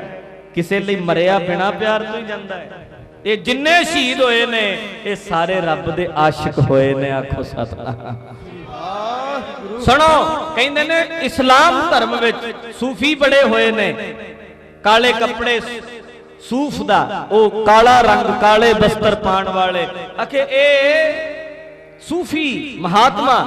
ਕਿਸੇ ਲਈ ਮਰਿਆ ਬਿਨਾਂ ਪਿਆਰ ਤੋਂ ਹੀ ਜਾਂਦਾ ਹੈ। ਇਹ ਜਿੰਨੇ ਸ਼ਹੀਦ ਹੋਏ ਨੇ ਇਹ ਸਾਰੇ ਰੱਬ ਦੇ ਆਸ਼ਿਕ ਹੋਏ ਨੇ, ਆਖੋ ਸਤਿਨਾਮ। ਸੁਣੋ, ਕਹਿੰਦੇ ਨੇ ਇਸਲਾਮ ਧਰਮ ਵਿੱਚ ਸੂਫੀ ਬੜੇ ਹੋਏ ਨੇ, ਕਾਲੇ ਕੱਪੜੇ ਸੂਫ ਦਾ, ਉਹ ਕਾਲਾ ਰੰਗ, ਕਾਲੇ ਬਸਤਰ ਪਾਣ ਵਾਲੇ, ਆਖੇ ਇਹ ਸੂਫੀ ਮਹਾਤਮਾ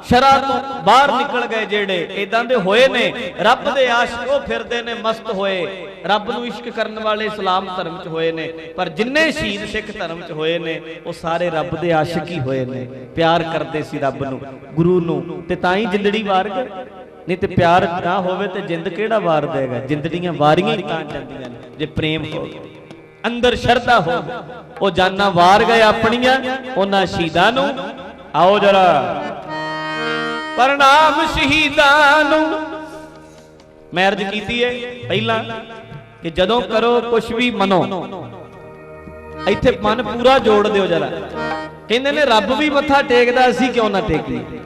ਸ਼ਰਅ ਤੋਂ ਬਾਹਰ ਨਿਕਲ ਗਏ ਜਿਹੜੇ, ਇਦਾਂ ਦੇ ਹੋਏ ਨੇ ਰੱਬ ਦੇ ਆਸ਼ਿਕ। ਉਹ ਫਿਰਦੇ ਨੇ ਮਸਤ ਹੋਏ, ਰੱਬ ਨੂੰ ਇਸ਼ਕ ਕਰਨ ਵਾਲੇ ਇਸਲਾਮ ਧਰਮ 'ਚ ਹੋਏ ਨੇ। ਪਰ ਜਿੰਨੇ ਸ਼ਹੀਦ ਸਿੱਖ ਧਰਮ 'ਚ ਹੋਏ ਨੇ ਉਹ ਸਾਰੇ ਰੱਬ ਦੇ ਆਸ਼ਿਕ ਹੀ ਹੋਏ ਨੇ, ਪਿਆਰ ਕਰਦੇ ਸੀ ਰੱਬ ਨੂੰ, ਗੁਰੂ ਨੂੰ, ਤੇ ਤਾਂ ਹੀ ਜਿੰਦੜੀ ਵਾਰ ਗਏ। ਨਹੀਂ ਤੇ ਪਿਆਰ ਨਾ ਹੋਵੇ ਤੇ ਜਿੰਦ ਕਿਹੜਾ ਵਾਰ ਦੇਗਾ? ਜਿੰਦੜੀਆਂ ਵਾਰੀਆਂ ਹੀ ਤਾਂ ਜਾਂਦੀਆਂ ਨੇ ਜੇ ਪ੍ਰੇਮ ਹੋਵੇ, ਅੰਦਰ ਸ਼ਰਧਾ ਹੋਵੇ। ਉਹ ਜਾਨਾਂ ਵਾਰ ਗਏ ਆਪਣੀਆਂ ਉਹਨਾਂ ਸ਼ਹੀਦਾਂ ਨੂੰ। ਆਓ ਜਰਾ ਪ੍ਰਣਾਮ ਸ਼ਹੀਦਾਂ ਨੂੰ। ਮੈਂ ਅਰਜ਼ ਕੀਤੀ ਹੈ ਪਹਿਲਾਂ ਕਿ ਜਦੋਂ ਕਰੋ ਕੁਛ ਵੀ ਮਨੋ, ਇੱਥੇ ਮਨ ਪੂਰਾ ਜੋੜ ਦਿਓ ਜਰਾ। ਕਹਿੰਦੇ ਨੇ ਰੱਬ ਵੀ ਮੱਥਾ ਟੇਕਦਾ, ਅਸੀਂ ਕਿਉਂ ਨਾ ਟੇਕੀਏ?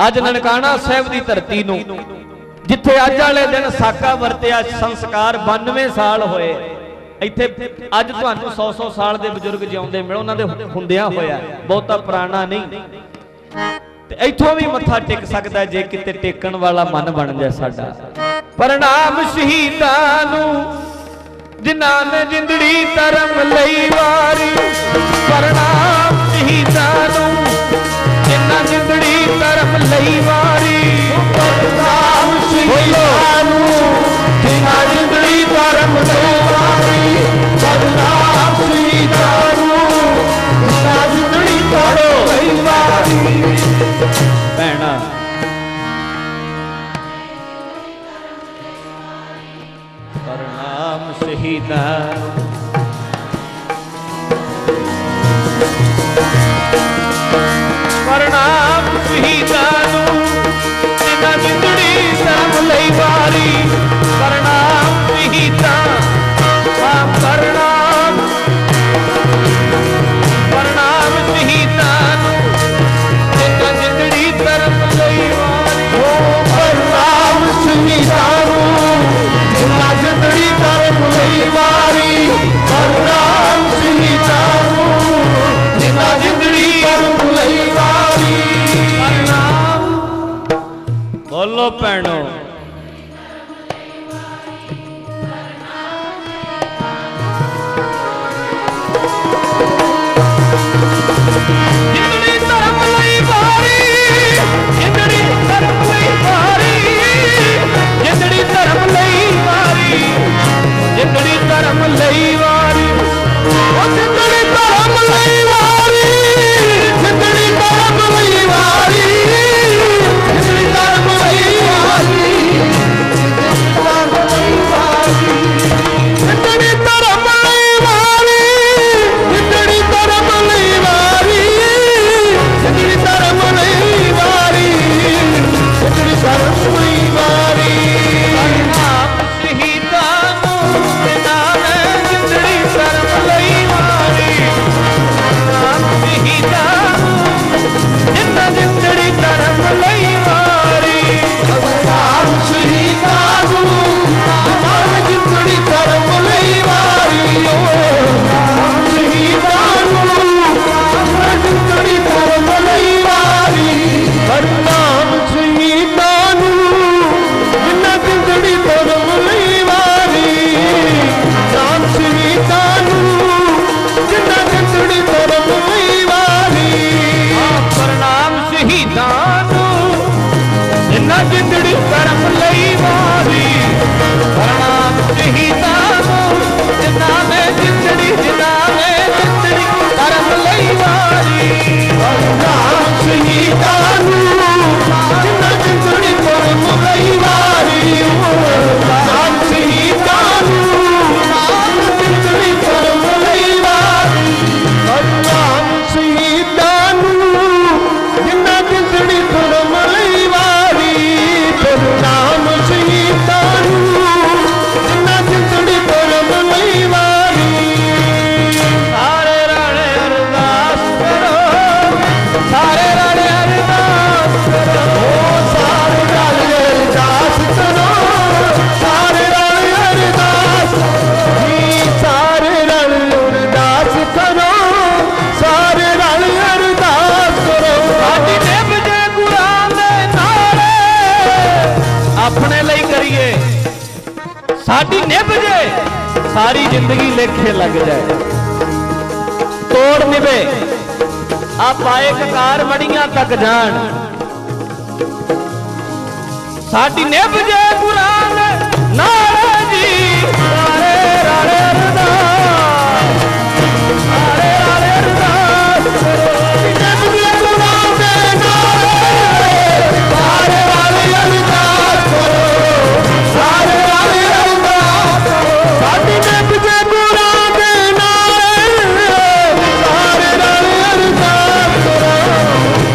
ਅੱਜ ਨਨਕਾਣਾ ਸਾਹਿਬ ਦੀ ਧਰਤੀ ਨੂੰ, ਜਿੱਥੇ ਅੱਜ ਵਾਲੇ ਦਿਨ ਸਾਕਾ ਵਰਤਿਆ ਸੰਸਕਾਰ 92 ਸਾਲ ਹੋਏ, ਇੱਥੇ ਅੱਜ ਤੁਹਾਨੂੰ 100-100 ਸਾਲ ਦੇ ਬਜ਼ੁਰਗ ਜਿਉਂਦੇ ਮਿਲ, ਉਹਨਾਂ ਦੇ ਹੁੰਦਿਆਂ ਹੋਇਆ, ਬਹੁਤਾ ਪੁਰਾਣਾ ਨਹੀਂ। ਤੇ ਇੱਥੋਂ ਵੀ ਮੱਥਾ ਟੇਕ ਸਕਦਾ ਜੇ ਕਿਤੇ ਟੇਕਣ ਵਾਲਾ ਮਨ ਬਣ ਜਾਏ ਸਾਡਾ। ਪ੍ਰਣਾਮ ਸ਼ਹੀਦਾਂ ਨੂੰ ਜਿਨ੍ਹਾਂ ਨੇ ਜਿੰਦੜੀ ਧਰਮ ਲਈ ਵਾਰੀ, ਪ੍ਰਣਾਮ ਸ਼ਹੀਦਾਂ ਨੂੰ ਜਿਨ੍ਹਾਂ ਜਿੰਦੜੀ ਧਰਮ ਲਈ ਵਾਰੀ, ਪ੍ਰਣਾਮ ਸ਼ਹੀਦਾਂ ਨੂੰ ਜਿਨ੍ਹਾਂ ਜਿੰਦੜੀ ਧਰਮ ਲਈ ਵਾਰੀ, ਪ੍ਰਣਾਮ ਸ਼ਹੀਦਾਂ ਨੂੰ ਜਿਨ੍ਹਾਂ ਜਿੰਦੜੀ ਧਰਮ ਲਈ ਵਾਰੀ। ਭੈਣਾ ਪ੍ਰਣਾਮ ਸ਼ਹੀਦਾਂ, ਜਿੰਦੜੀ ਕਰਮ ਲਈ ਵਾਰੀ ਪ੍ਰਣਾਮ ਸ਼ਹੀਦਾਂ ਨੂੰ ਜਿਨ੍ਹਾਂ ਨੇ ਜਿੰਦੜੀ ਕਰਮ ਲਈ ਵਾਰੀ ਪ੍ਰਣਾਮ ਸ਼ਹੀਦਾਂ ਨੂੰ ਜਿਨ੍ਹਾਂ ਜਿੰਦੜੀ ਕਰਮ ਲਈ ਵਾਰੀ ਪ੍ਰਣਾਮ ਸ਼ਹੀਦਾਂ ਨੂੰ ਜਿੰਦੜੀ ਕਰਮ ਲਈ ਵਾਰੀ ਪ੍ਰਣਾਮ ਸ਼ਹੀਦਾਂ ਨੂੰ ਜਿਨ੍ਹਾਂ ਜਿੰਦੜੀ ਕਰਮ ਲਈ ਵਾਰੀ ਪ੍ਰਣਾਮ ਸ਼ਹੀਦਾਂ ਨੂੰ ਜਿਨ੍ਹਾਂ ਜਿੰਦੜੀ ਕਰਮ ਲਈ ਵਾਰੀ ਸਾਰੇ ਰਲ ਅਰਦਾਸ ਕਰੋ ਸਾਰੇ ਰਲ ਅਰਦਾਸ ਕਰੋ ਸਾਰੇ ਰਲ ਅਰਦਾਸ ਕਰੋ ਸਾਰੇ ਰਲ ਅਰਦਾਸ ਜੀ ਸਾਰੇ ਰਲ ਅਰਦਾਸ ਕਰੋ ਸਾਰੇ ਰਲ ਅਰਦਾਸ ਕਰੋ ਸਾਡੀ ਨਿਭ ਜੇ ਗੁਰਾਂ ਦੇ ਨਾਲੇ ਆਪਣੇ ਲਈ ਕਰੀਏ ਸਾਡੀ ਨਿਭ ਜੇ ਸਾਰੀ ਜ਼ਿੰਦਗੀ ਲੇਖੇ ਲੱਗ ਜਾਏ ਤੋੜ ਨਿਭੇ ਆ ਪਾਏ ਕਕਾਰ ਮੜੀਆਂ ਤੱਕ ਜਾਣ ਸਾਡੀ ਨਿਭ ਜੇ ਗੁਰਾਂ ਦੇ ਨਾਲੇ ਜੀ ਸਾਰੇ ਰਲ ਅਰਦਾਸ ਸਾਰੇ ਰਲ ਅਰਦਾਸ ਕਰੋ ਨਿਭ ਜੇ ਗੁਰਾਂ ਦੇ ਨਾਲੇ ਸਾਰੇ ਰਲ ਅਰਦਾਸ ਕਰੋ ਸਾਰੇ ਰਲ ਅਰਦਾਸ ਕਰੋ ਸਾਡੀ ਨਿਭ ਜੇ ਗੁਰਾਂ ਦੇ ਨਾਲੇ ਸਾਰੇ ਰਲ ਅਰਦਾਸ ਕਰੋ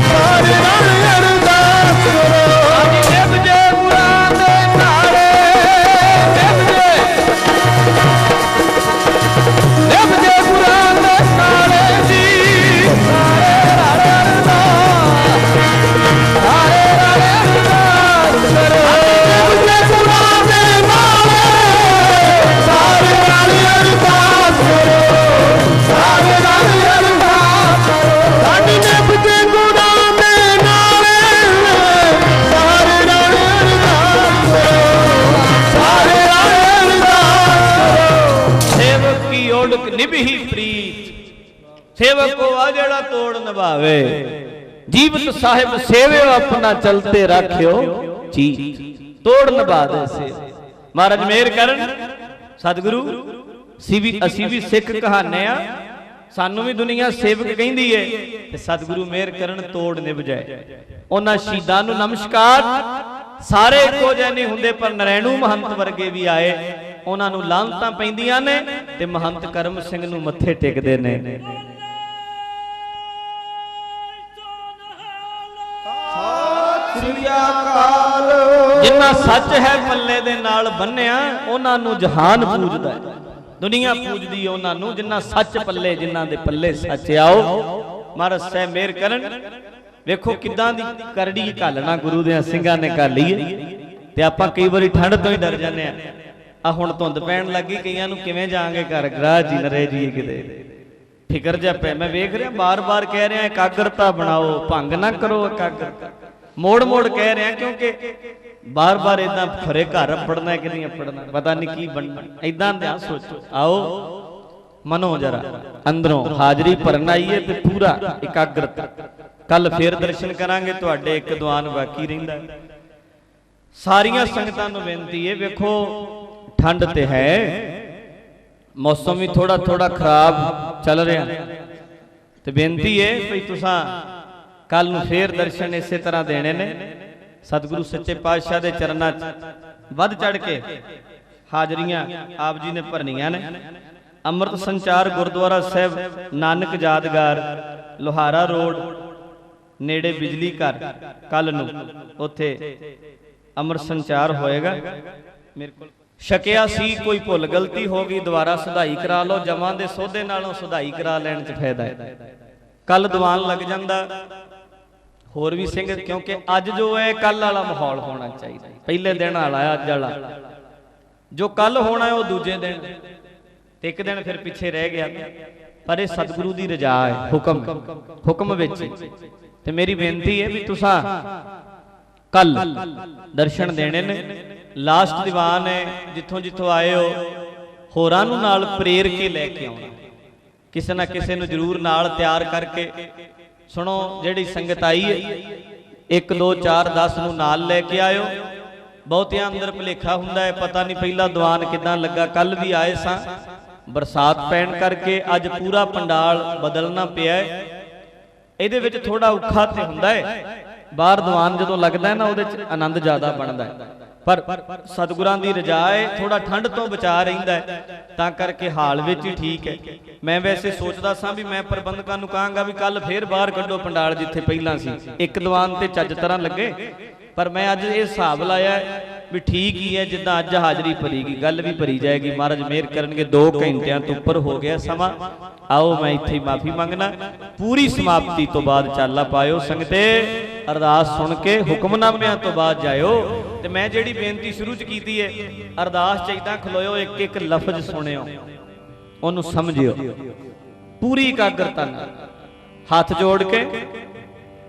ਸਾਰੇ ਰਲ ਅਰਦਾਸ ਕਰੋ ਸਾਡੀ ਨਿਭ ਜੇ ਗੁਰਾਂ ਦੇ ਨਾਲੇ ਨਿਭ ਜੇ ਗੁਰਾਂ ਦੇ ਨਾਲੇ ਜੀ ਸਾਰੇ ਰਲ ਅਰਦਾਸ ਸਾਰੇ ਰਲ ਅਰਦਾਸ ਕਰੋ ਨਿਭ ਜੇ ਗੁਰਾਂ ਦੇ ਨਾਲੇ ਸਾਰੇ ਰਲ ਅਰਦਾਸ ਕਰੋ ਸਾਰੇ ਰਲ ਅਰਦਾਸ ਕਰੋ ਸਾਡੀ ਨਿਭ ਜੇ ਗੁਰਾਂ ਦੇ ਨਾਲੇ ਸਾਰੇ ਰਲ ਅਰਦਾਸ ਕਰੋ ਸਾਰੇ ਰਲ ਅਰਦਾਸ ਕਰੋ ਸੇਵਕ ਕੀ ਓੜਕ ਨਿਭੀ ਪ੍ਰੀਤ ਸੇਵਕ ਕੋ ਆ ਜਿਹੜਾ ਤੋੜ ਨਿਭਾਵੇ ਜੀਵਤ ਸਾਹਿਬ ਸੇਵਿਓ ਆਪਣਾ ਚਲਤੇ ਰੱਖਿਓ ਜੀ ਤੋੜ ਨਿਭਾ ਦੇ ਸੇ ਮਹਾਰਾਜ ਮੇਰ ਕਰਨ ਸਤਿਗੁਰੂ ਅਸੀਂ ਵੀ ਸਿੱਖ ਕਹਾਣੇ ਆ ਸਾਨੂੰ ਵੀ ਦੁਨੀਆ ਸੇਵਕ ਕਹਿੰਦੀ ਏ ਤੇ ਸਤਿਗੁਰੂ ਮੇਰ ਕਰਨ ਤੋੜ ਨਿਭ ਜਾਏ ਉਹਨਾਂ ਸ਼ਹੀਦਾਂ ਨੂੰ ਨਮਸਕਾਰ ਸਾਰੇ ਇੱਕੋ ਜਿਹੇ ਨਹੀਂ ਹੁੰਦੇ ਪਰ ਨਰੈਣੂ ਮਹੰਤ ਵਰਗੇ ਵੀ ਆਏ ਉਹਨਾਂ ਨੂੰ ਲਾਂਤਾਂ ਪੈਂਦੀਆਂ ਨੇ ਤੇ ਮਹੰਤ ਕਰਮ ਸਿੰਘ ਨੂੰ ਮੱਥੇ ਟੇਕਦੇ ਨੇ ਸਤਿ ਸ੍ਰੀ ਅਕਾਲ ਜਿੰਨਾ ਸੱਚ ਹੈ ਪੱਲੇ ਦੇ ਨਾਲ ਬੰਨਿਆ ਉਹਨਾਂ ਨੂੰ ਜਹਾਨ ਪੂਜਦਾ ਹੈ ਦੁਨੀਆ ਪੂਜਦੀ ਹੈ ਉਹਨਾਂ ਨੂੰ ਜਿੰਨਾ ਸੱਚ ਪੱਲੇ ਜਿਨ੍ਹਾਂ ਦੇ ਪੱਲੇ ਸੱਚ ਆਓ ਮਹਾਰਾਜ ਸਾਹਿਬ ਮਿਹਰ ਕਰਨ ਵੇਖੋ ਕਿੱਦਾਂ ਦੀ ਕਰੜੀ ਘਾਲਣਾ ਗੁਰੂ ਦੇ ਸਿੰਘਾਂ ਨੇ ਘਾਲੀ ਏ ਤੇ ਆਪਾਂ ਕਈ ਵਾਰੀ ਠੰਡ ਤੋਂ ਹੀ ਡਰ ਜਾਂਦੇ ਆ ਹੁਣ ਧੁੰਦ ਪੈਣ ਲੱਗੀ ਕਈਆਂ ਨੂੰ ਕਿਵੇਂ ਜਾਾਂਗੇ ਘਰ ਗ੍ਰਾਹ ਜੀ ਨਰੇ ਜੀ ਕਿਤੇ ਫਿਕਰ ਜਾ ਪੈ ਮੈਂ ਵੇਖ ਰਿਹਾ ਬਾਰ-ਬਾਰ ਕਹਿ ਰਿਹਾ ਇਕਾਗਰਤਾ ਬਣਾਓ ਭੰਗ ਨਾ ਕਰੋ ਇਕਾਗਰਤਾ ਮੋੜ ਕਹਿ ਰਿਹਾ ਕਿਉਂਕਿ ਬਾਰ-ਬਾਰ ਇਦਾਂ ਖਰੇ ਘਰ ਪੜਨਾ ਕਿ ਨਹੀਂ ਪੜਨਾ ਪਤਾ ਨਹੀਂ ਕੀ ਬਣਨਾ ਇਦਾਂ ਧਿਆਨ ਸੋਚੋ ਆਓ ਮਨੋ ਜਰਾ ਅੰਦਰੋਂ ਹਾਜ਼ਰੀ ਭਰਨ ਆਈਏ ਤੇ ਪੂਰਾ ਇਕਾਗਰਤਾ ਕੱਲ ਫੇਰ ਦਰਸ਼ਨ ਕਰਾਂਗੇ ਤੁਹਾਡੇ ਇੱਕ ਦੀਵਾਨ ਬਾਕੀ ਰਹਿੰਦਾ ਸਾਰੀਆਂ ਸੰਗਤਾਂ ਨੂੰ ਬੇਨਤੀ ਹੈ ਵੇਖੋ ਠੰਡ ਤੇ ਹੈ ਮੌਸਮ ਵੀ ਥੋੜਾ ਖਰਾਬ ਚੱਲ ਰਿਹਾ ਤੇ ਬੇਨਤੀ ਹੈ ਭਈ ਤੁਸੀਂ ਕੱਲ ਨੂੰ ਫੇਰ ਦਰਸ਼ਨ ਇਸੇ ਤਰ੍ਹਾਂ ਦੇਣੇ ਨੇ ਸਤਿਗੁਰੂ ਸੱਚੇ ਪਾਤਸ਼ਾਹ ਦੇ ਚਰਨਾਂ 'ਚ ਵੱਧ ਚੜ ਕੇ ਹਾਜ਼ਰੀਆਂ ਆਪ ਜੀ ਨੇ ਭਰਨੀਆਂ ਨੇ ਅੰਮ੍ਰਿਤ ਸੰਚਾਰ ਗੁਰਦੁਆਰਾ ਸਾਹਿਬ ਨਾਨਕ ਯਾਦਗਾਰ ਲੋਹਾਰਾ ਰੋਡ ਨੇੜੇ ਬਿਜਲੀ ਘਰ ਕੱਲ ਨੂੰ ਉੱਥੇ ਅੰਮ੍ਰਿਤ ਸੰਚਾਰ ਹੋਏਗਾ ਮੇਰੇ ਕੋਲ ਸ਼ਕਿਆ ਸੀ ਕੋਈ ਭੁੱਲ ਗਲਤੀ ਹੋ ਗਈ ਦੁਬਾਰਾ ਸੁਧਾਈ ਕਰਾ ਲਓ ਜਮਾਂ ਦੇ ਸੋਧੇ ਨਾਲੋਂ ਸੁਧਾਈ ਕਰਾ ਲੈਣ 'ਚ ਫਾਇਦਾ ਹੈ ਕੱਲ ਦੀਵਾਨ ਲੱਗ ਜਾਂਦਾ ਹੋਰ ਵੀ ਸਿੰਘ ਕਿਉਂਕਿ ਅੱਜ ਜੋ ਹੈ ਕੱਲ ਵਾਲਾ ਮਾਹੌਲ ਹੋਣਾ ਚਾਹੀਦਾ ਪਹਿਲੇ ਦਿਨ ਵਾਲਾ ਅੱਜ ਵਾਲਾ ਜੋ ਕੱਲ ਹੋਣਾ ਉਹ ਦੂਜੇ ਦਿਨ ਤੇ ਇੱਕ ਦਿਨ ਫਿਰ ਪਿੱਛੇ ਰਹਿ ਗਿਆ ਪਰ ਇਹ ਸਤਿਗੁਰੂ ਦੀ ਰਜ਼ਾ ਹੈ ਹੁਕਮ ਵਿੱਚ ਤੇ ਮੇਰੀ ਬੇਨਤੀ ਹੈ ਵੀ ਤੁਸੀਂ ਕੱਲ ਦਰਸ਼ਨ ਦੇਣੇ ਨੇ ਲਾਸਟ ਦੀਵਾਨ ਹੈ ਜਿੱਥੋਂ ਆਏ ਹੋ ਹੋਰਾਂ ਨੂੰ ਨਾਲ ਪ੍ਰੇਰ ਕੇ ਲੈ ਕੇ ਆਉਣਾ ਕਿਸੇ ਨਾ ਕਿਸੇ ਨੂੰ ਜ਼ਰੂਰ ਨਾਲ ਤਿਆਰ ਕਰਕੇ ਸੁਣੋ ਜਿਹੜੀ ਸੰਗਤ ਆਈ ਹੈ 1 2 4 10 ਨੂੰ ਨਾਲ ਲੈ ਕੇ ਆਇਓ। ਬਹੁਤਿਆਂ ਅੰਦਰ ਭੁਲੇਖਾ ਹੁੰਦਾ ਹੈ, ਪਤਾ ਨਹੀਂ ਪਹਿਲਾ ਦੀਵਾਨ ਕਿਦਾਂ ਲੱਗਾ। ਕੱਲ ਵੀ ਆਏ ਸਾਂ, ਬਰਸਾਤ ਪੈਣ ਕਰਕੇ ਅੱਜ ਪੂਰਾ ਪੰਡਾਲ ਬਦਲਣਾ ਪਿਆ ਹੈ। ਇਹਦੇ ਵਿੱਚ ਥੋੜਾ ਔਖਾ ਤੇ ਹੁੰਦਾ ਹੈ, ਬਾਹਰ ਦੀਵਾਨ ਜਦੋਂ ਲੱਗਦਾ ਹੈ ਨਾ ਉਹਦੇ ਚ ਆਨੰਦ ਜ਼ਿਆਦਾ ਬਣਦਾ ਹੈ, ਪਰ ਸਤਿਗੁਰਾਂ ਦੀ ਰਜ਼ਾ ਹੈ, ਥੋੜਾ ਠੰਡ ਤੋਂ ਬਚਾ ਰਹਿੰਦਾ ਹੈ, ਤਾਂ ਕਰਕੇ ਹਾਲ ਵਿੱਚ ਹੀ ਠੀਕ ਹੈ। ਮੈਂ ਵੈਸੇ ਸੋਚਦਾ ਸਾਂ ਵੀ ਮੈਂ ਪ੍ਰਬੰਧਕਾਂ ਨੂੰ ਕਹਾਂਗਾ ਵੀ ਕੱਲ ਫੇਰ ਬਾਹਰ ਕੱਢੋ ਪੰਡਾਲ ਜਿੱਥੇ ਪਹਿਲਾਂ ਸੀ, ਇੱਕ ਦੀਵਾਨ ਤੇ ਚੱਜ ਤਰ੍ਹਾਂ ਲੱਗੇ। ਪਰ ਮੈਂ ਅੱਜ ਇਹ ਹਿਸਾਬ ਲਾਇਆ ਵੀ ਠੀਕ ਹੀ ਹੈ, ਜਿੱਦਾਂ ਅੱਜ ਹਾਜ਼ਰੀ ਭਰੀਗੀ ਗੱਲ ਵੀ ਭਰੀ ਜਾਏਗੀ। ਮਹਾਰਾਜ ਮਿਹਰ ਕਰਨਗੇ। 2 ਘੰਟਿਆਂ ਤੋਂ ਉੱਪਰ ਹੋ ਗਿਆ ਸਮਾਂ। ਆਓ ਮੈਂ ਇੱਥੇ ਹੀ ਮਾਫੀ ਮੰਗਣਾ। ਪੂਰੀ ਸਮਾਪਤੀ ਤੋਂ ਬਾਅਦ ਚਾਲਾ ਪਾਇਓ ਸੰਗਤੇ, ਅਰਦਾਸ ਸੁਣ ਕੇ ਹੁਕਮਨਾਮਿਆਂ ਤੋਂ ਬਾਅਦ ਜਾਇਓ। ਤੇ ਮੈਂ ਜਿਹੜੀ ਬੇਨਤੀ ਸ਼ੁਰੂ ਚ ਕੀਤੀ ਹੈ, ਅਰਦਾਸ ਚ ਇਦਾਂ ਖਲੋਇਓ, ਇੱਕ ਇੱਕ ਲਫ਼ਜ਼ ਸੁਣਿਓ, ਉਹਨੂੰ ਸਮਝਿਓ ਪੂਰੀ ਇਕਾਗਰਤਾ ਨਾਲ, ਹੱਥ ਜੋੜ ਕੇ।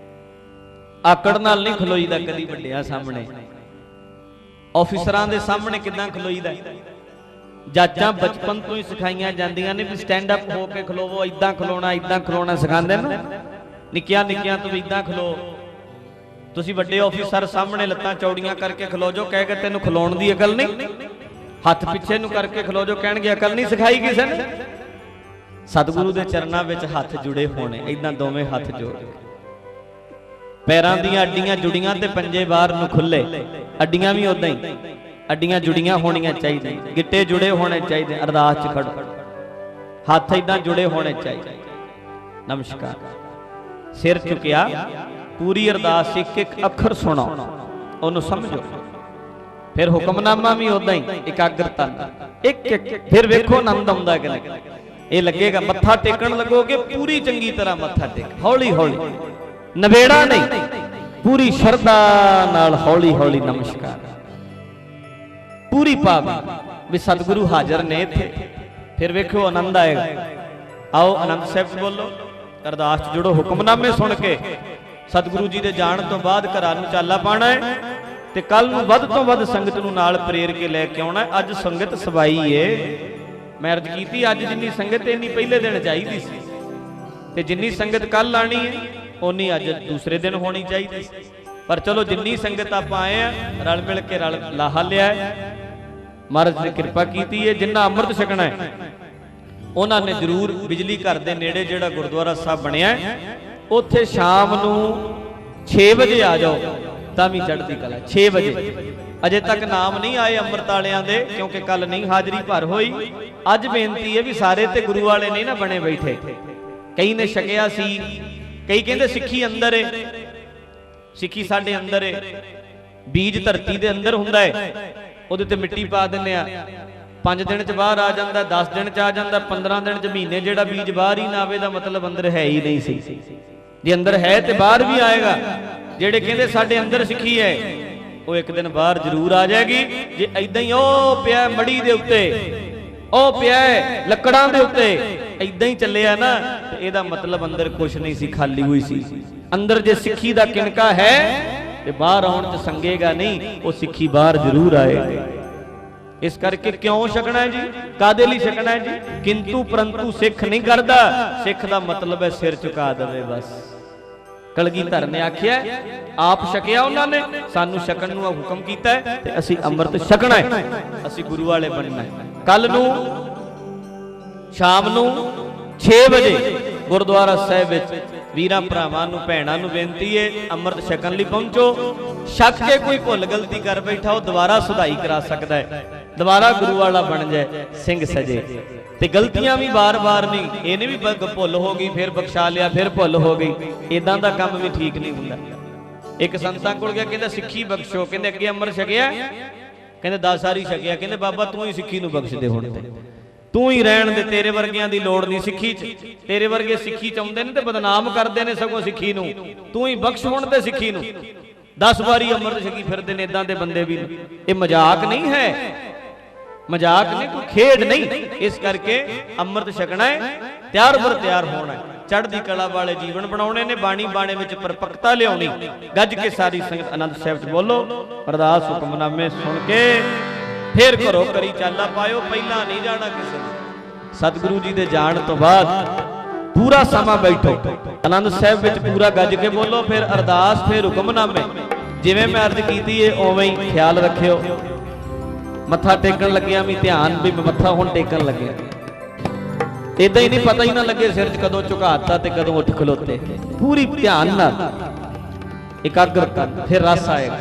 ਆਕੜ ਨਾਲ ਨਹੀਂ ਖਲੋਈਦਾ ਕਦੀ ਵੱਡਿਆਂ ਸਾਹਮਣੇ, ਆਫੀਸਰਾਂ ਦੇ ਸਾਹਮਣੇ ਕਿਦਾਂ ਖਲੋਈਦਾ। ਜਾਚਾਂ ਬਚਪਨ ਤੋਂ ਹੀ ਸਿਖਾਈਆਂ ਜਾਂਦੀਆਂ ਨੇ ਵੀ ਸਟੈਂਡ ਅਪ ਹੋ ਕੇ ਖਲੋਵੋ, ਇਦਾਂ ਖਲੋਣਾ, ਇਦਾਂ ਖਲੋਣਾ ਸਿਖਾਉਂਦੇ ਨੇ। ਨਿੱਕਿਆਂ ਨਿੱਕਿਆਂ ਤੋਂ ਵੀ ਇਦਾਂ ਖਲੋ। ਤੁਸੀਂ ਵੱਡੇ ਆਫੀਸਰ ਸਾਹਮਣੇ ਲੱਤਾਂ ਚੌੜੀਆਂ ਕਰਕੇ ਖਲੋ ਜੋ, ਕਹੇਗਾ ਤੈਨੂੰ ਖਲੋਣ ਦੀ ਅਕਲ ਨਹੀਂ। ਹੱਥ ਪਿੱਛੇ ਨੂੰ ਕਰਕੇ ਖਲੋ ਜੋ, ਕਹਿਣਗੇ ਅਕਲ ਨਹੀਂ ਸਿਖਾਈ ਕਿਸੇ ਨੇ। ਸਤਿਗੁਰੂ ਦੇ ਚਰਨਾਂ ਵਿੱਚ ਹੱਥ ਜੁੜੇ ਹੋਣੇ, ਇਦਾਂ ਦੋਵੇਂ ਹੱਥ ਜੋੜ ਕੇ, ਪੈਰਾਂ ਦੀਆਂ ਅੱਡੀਆਂ ਜੁੜੀਆਂ ਤੇ ਪੰਜੇ ਬਾਹਰ ਨੂੰ ਖੁੱਲੇ। ਅੱਡੀਆਂ ਵੀ ਉਦਾਂ ਹੀ, ਅੱਡੀਆਂ ਜੁੜੀਆਂ ਹੋਣੀਆਂ ਚਾਹੀਦੀਆਂ, ਗਿੱਟੇ ਜੁੜੇ ਹੋਣੇ ਚਾਹੀਦੇ। ਅਰਦਾਸ 'ਚ ਖੜੋ, ਹੱਥ ਇਦਾਂ ਜੁੜੇ ਹੋਣੇ ਚਾਹੀਦੇ। ਨਮਸਕਾਰ, ਸਿਰ ਝੁਕਿਆ, ਪੂਰੀ ਅਰਦਾਸ ਇੱਕ ਇੱਕ ਅੱਖਰ ਸੁਣੋ, ਉਹਨੂੰ ਸਮਝੋ। ਫਿਰ ਹੁਕਮਨਾਮਾ ਵੀ ਉਦਾਂ ਹੀ ਇਕਾਗਰਤਾ ਨਾਲ, ਇੱਕ ਇੱਕ। ਫਿਰ ਵੇਖੋ ਆਨੰਦ ਆਉਂਦਾ ਕਿ ਨਹੀਂ। ਇਹ ਲੱਗੇਗਾ ਮੱਥਾ ਟੇਕਣ ਲੱਗੋਗੇ ਪੂਰੀ ਚੰਗੀ ਤਰ੍ਹਾਂ ਮੱਥਾ ਟੇਕ, ਹੌਲੀ ਹੌਲੀ, ਨਵੇੜਾ ਨਹੀਂ, ਪੂਰੀ ਸ਼ਰਧਾ ਨਾਲ ਹੌਲੀ ਹੌਲੀ ਨਮਸਕਾਰ, ਪੂਰੀ ਭਾਵ ਵੀ ਸਤਿਗੁਰੂ ਹਾਜ਼ਰ ਨੇ ਇੱਥੇ। ਫਿਰ ਵੇਖੋ ਆਨੰਦ ਆਏਗਾ। ਆਓ ਆਨੰਦ ਸਾਹਿਬ ਬੋਲੋ, ਅਰਦਾਸ 'ਚ ਜੁੜੋ। ਹੁਕਮਨਾਮੇ ਸੁਣ ਕੇ ਸਤਿਗੁਰੂ ਜੀ ਦੇ ਜਾਣ ਤੋਂ ਬਾਅਦ ਘਰਾਂ ਨੂੰ ਚਾਲਾ ਪਾਣਾ ਹੈ, ਤੇ ਕੱਲ ਨੂੰ ਵੱਧ ਤੋਂ ਵੱਧ ਸੰਗਤ ਨੂੰ ਨਾਲ ਪ੍ਰੇਰ ਕੇ ਲੈ ਕੇ ਆਉਣਾ। ਅੱਜ ਸੰਗਤ ਸਵਾਈ ਏ, ਮੈਂ ਅਰਜ਼ ਕੀਤੀ ਅੱਜ ਜਿੰਨੀ ਸੰਗਤ ਇੰਨੀ ਪਹਿਲੇ ਦਿਨ ਚਾਹੀਦੀ ਸੀ, ਤੇ ਜਿੰਨੀ ਸੰਗਤ ਕੱਲ ਆਣੀ ਹੈ ਉਨੀ ਅੱਜ ਦੂਸਰੇ ਦਿਨ ਹੋਣੀ ਚਾਹੀਦੀ ਸੀ। ਪਰ ਚਲੋ ਜਿੰਨੀ ਸੰਗਤ ਆਪਾਂ ਆਏ ਆ, ਰਲ ਮਿਲ ਕੇ ਰਲ ਲਾਹਾ ਲਿਆ, ਮਹਾਰਾਜ ਨੇ ਕਿਰਪਾ ਕੀਤੀ ਹੈ। ਜਿੰਨਾ ਅੰਮ੍ਰਿਤ ਛਕਣਾ ਹੈ ਉਹਨਾਂ ਨੇ ਜ਼ਰੂਰ ਬਿਜਲੀ ਘਰ ਦੇ ਨੇੜੇ ਜਿਹੜਾ ਗੁਰਦੁਆਰਾ ਸਾਹਿਬ ਬਣਿਆ, ਉੱਥੇ ਸ਼ਾਮ ਨੂੰ 6 ਵਜੇ ਆ ਜਾਓ ਤਾਂ ਵੀ ਚੜ੍ਹਦੀ ਕਲਾ। 6 ਵਜੇ ਅਜੇ ਤੱਕ ਨਾਮ ਨਹੀਂ ਆਏ ਅੰਮ੍ਰਿਤ ਵਾਲਿਆਂ ਦੇ, ਕਿਉਂਕਿ ਕੱਲ ਨਹੀਂ ਹਾਜ਼ਰੀ ਭਰ ਹੋਈ। ਅੱਜ ਬੇਨਤੀ ਹੈ ਵੀ ਸਾਰੇ ਤੇ ਗੁਰੂ ਵਾਲੇ ਨਹੀਂ ਨਾ ਬਣੇ ਬੈਠੇ, ਕਈ ਨੇ ਛਕਿਆ ਸੀ, ਕਈ ਕਹਿੰਦੇ ਸਿੱਖੀ ਅੰਦਰ ਏ। ਸਿੱਖੀ ਸਾਡੇ ਅੰਦਰ ਏ, ਬੀਜ ਧਰਤੀ ਦੇ ਅੰਦਰ ਹੁੰਦਾ ਹੈ, ਉਹਦੇ ਤੇ ਮਿੱਟੀ ਪਾ ਦਿੰਦੇ ਆ, 5 ਦਿਨ ਚ ਬਾਹਰ ਆ ਜਾਂਦਾ, 10 ਦਿਨ ਚ ਆ ਜਾਂਦਾ, 15 ਦਿਨ ਚ, ਮਹੀਨੇ ਜਿਹੜਾ ਬੀਜ ਬਾਹਰ ਹੀ ਨਾ ਆਵੇ ਦਾ ਮਤਲਬ ਅੰਦਰ ਹੈ ਹੀ ਨਹੀਂ ਸੀ। ਜੇ ਅੰਦਰ ਹੈ ਤੇ ਬਾਹਰ ਵੀ ਆਏਗਾ। ਜਿਹੜੇ ਕਹਿੰਦੇ ਸਾਡੇ ਅੰਦਰ ਸਿੱਖੀ ਹੈ, ਉਹ ਇੱਕ ਦਿਨ ਬਾਹਰ ਜ਼ਰੂਰ ਆ ਜਾਏਗੀ। ਜੇ ਐਦਾਂ ਹੀ ਉਹ ਪਿਆ ਮੜੀ ਦੇ ਉੱਤੇ, ਉਹ ਪਿਆ ਲੱਕੜਾਂ ਦੇ ਉੱਤੇ, ਐਦਾਂ ਹੀ ਚੱਲਿਆ ਨਾ, ਤੇ ਇਹਦਾ ਮਤਲਬ ਅੰਦਰ ਕੁਝ ਨਹੀਂ ਸੀ, ਖਾਲੀ ਹੋਈ ਸੀ। ਅੰਦਰ ਜੇ ਸਿੱਖੀ ਦਾ ਕਿਣਕਾ ਹੈ ਤੇ ਬਾਹਰ ਆਉਣ ਚ ਸੰਗੇਗਾ ਨਹੀਂ, ਉਹ ਸਿੱਖੀ ਬਾਹਰ ਜ਼ਰੂਰ ਆਏਗੀ। ਇਸ ਕਰਕੇ ਕਿਉਂ ਛਕਣਾ ਹੈ ਜੀ, ਕਾਦੇ ਲਈ ਛਕਣਾ ਹੈ ਜੀ? ਕਿੰਤੂ ਪਰੰਤੂ ਸਿੱਖ ਨਹੀਂ ਕਰਦਾ, ਸਿੱਖ ਦਾ ਮਤਲਬ ਹੈ ਸਿਰ ਝੁਕਾ ਦੇਵੇ ਬਸ। ਕਲਗੀਧਰ ਨੇ ਆਖਿਆ, ਆਪ ਛਕਿਆ ਉਹਨਾਂ ਨੇ, ਸਾਨੂੰ ਛਕਣ ਨੂੰ ਹੁਕਮ ਕੀਤਾ ਹੈ, ਤੇ ਅਸੀਂ ਅੰਮ੍ਰਿਤ ਛਕਣਾ ਹੈ, ਅਸੀਂ ਗੁਰੂ ਵਾਲੇ ਬਣਨਾ ਹੈ। ਕੱਲ ਨੂੰ ਸ਼ਾਮ ਨੂੰ 6 ਵਜੇ ਗੁਰਦੁਆਰਾ ਸਾਹਿਬ ਵਿੱਚ ਵੀਰਾਂ ਭਰਾਵਾਂ ਨੂੰ ਭੈਣਾਂ ਨੂੰ ਬੇਨਤੀ ਹੈ, ਅੰਮ੍ਰਿਤ ਛਕਣ ਲਈ ਪਹੁੰਚੋ। ਛਕ ਕੇ ਕੋਈ ਭੁੱਲ ਗਲਤੀ ਕਰ ਬੈਠਾ, ਉਹ ਦੁਬਾਰਾ ਸੁਧਾਈ ਕਰਾ ਸਕਦਾ ਹੈ, ਦੁਬਾਰਾ ਗੁਰੂ ਵਾਲਾ ਬਣ ਜਾਏ, ਸਿੰਘ ਸਜੇ। ਤੇ ਗਲਤੀਆਂ ਵੀ ਵਾਰ-ਵਾਰ ਨਹੀਂ, ਇਹ ਨਹੀਂ ਵੀ ਭੁੱਲ ਹੋ ਗਈ ਫਿਰ ਬਖਸ਼ਾ ਲਿਆ, ਫਿਰ ਭੁੱਲ ਹੋ ਗਈ, ਇਦਾਂ ਦਾ ਕੰਮ ਵੀ ਠੀਕ ਨਹੀਂ ਹੁੰਦਾ। ਇੱਕ ਸੰਤਾਂ ਕੋਲ ਗਿਆ, ਕਹਿੰਦਾ ਸਿੱਖੀ ਬਖਸ਼ੋ, ਕਹਿੰਦੇ ਅੱਗੇ ਅੰਮ੍ਰਿਤ ਛਕਿਆ, ਕਹਿੰਦੇ 10 ਵਾਰੀ ਛਕਿਆ, ਕਹਿੰਦੇ ਬਾਬਾ ਤੂੰ ਹੀ ਸਿੱਖੀ ਨੂੰ ਬਖਸ਼ ਦੇ, ਹੁਣ ਤੇ ਤੂੰ ਹੀ ਰਹਿਣ ਦੇ, ਤੇਰੇ ਵਰਗਿਆਂ ਦੀ ਲੋੜ ਨਹੀਂ ਸਿੱਖੀ 'ਚ। ਤੇਰੇ ਵਰਗੇ ਸਿੱਖੀ 'ਚ ਆਉਂਦੇ ਨੇ ਤੇ ਬਦਨਾਮ ਕਰਦੇ ਨੇ ਸਗੋਂ ਸਿੱਖੀ ਨੂੰ, ਤੂੰ ਹੀ ਬਖਸ਼ ਹੁਣ ਤੇ ਸਿੱਖੀ ਨੂੰ। 10 ਵਾਰੀ ਅੰਮ੍ਰਿਤ ਛਕੀ ਫਿਰਦੇ ਨੇ ਇਦਾਂ ਦੇ ਬੰਦੇ ਵੀ। ਇਹ ਮਜ਼ਾਕ ਨਹੀਂ ਹੈ, ਮਜ਼ਾਕ ਨਹੀਂ, ਕੋਈ ਖੇਡ ਨਹੀਂ। ਇਸ ਕਰਕੇ ਅੰਮ੍ਰਿਤ ਛਕਣਾ ਹੈ, ਤਿਆਰ ਬਰ ਤਿਆਰ ਹੋਣਾ ਹੈ, ਚੜ੍ਹਦੀ ਕਲਾ ਵਾਲੇ ਜੀਵਨ ਬਣਾਉਣੇ ਨੇ, ਬਾਣੀ ਬਾਣੇ ਵਿੱਚ ਪਰਪੱਕਤਾ ਲਿਆਉਣੀ। ਗੱਜ ਕੇ ਸਾਰੀ ਸੰਗਤ ਆਨੰਦ ਸਾਹਿਬ 'ਚ ਬੋਲੋ, ਅਰਦਾਸ ਹੁਕਮਨਾਮੇ ਸੁਣ ਕੇ ਫੇਰ ਘਰੋਂ ਕਰੀ ਚਾਲਾ ਪਾਇਓ। ਪਹਿਲਾਂ ਨਹੀਂ ਜਾਣਾ ਕਿਸੇ ਨੇ, ਸਤਿਗੁਰੂ ਜੀ ਦੇ ਜਾਣ ਤੋਂ ਬਾਅਦ ਪੂਰਾ ਸਮਾਂ ਬੈਠੋ। ਆਨੰਦ ਸਾਹਿਬ ਵਿੱਚ ਪੂਰਾ ਗੱਜ ਕੇ ਬੋਲੋ, ਫਿਰ ਅਰਦਾਸ, ਫਿਰ ਹੁਕਮਨਾਮੇ। ਜਿਵੇਂ ਮੈਂ ਅਰਜ਼ ਕੀਤੀ ਹੈ ਉਵੇਂ ਹੀ ਖਿਆਲ ਰੱਖਿਓ। ਮੱਥਾ ਟੇਕਣ ਲੱਗਿਆ ਵੀ ਧਿਆਨ, ਵੀ ਮੱਥਾ ਹੁਣ ਟੇਕਣ ਲੱਗਿਆ। ਇਦਾਂ ਹੀ ਨਹੀਂ, ਪਤਾ ਹੀ ਨਾ ਲੱਗੇ ਸਿਰ 'ਚ ਕਦੋਂ ਝੁਕਾਤਾ ਤੇ ਕਦੋਂ ਉੱਠ ਖਲੋਤੇ। ਪੂਰੀ ਧਿਆਨ ਨਾਲ ਇਕਾਗਰਤਾ, ਫਿਰ ਰਸ ਆਏਗਾ।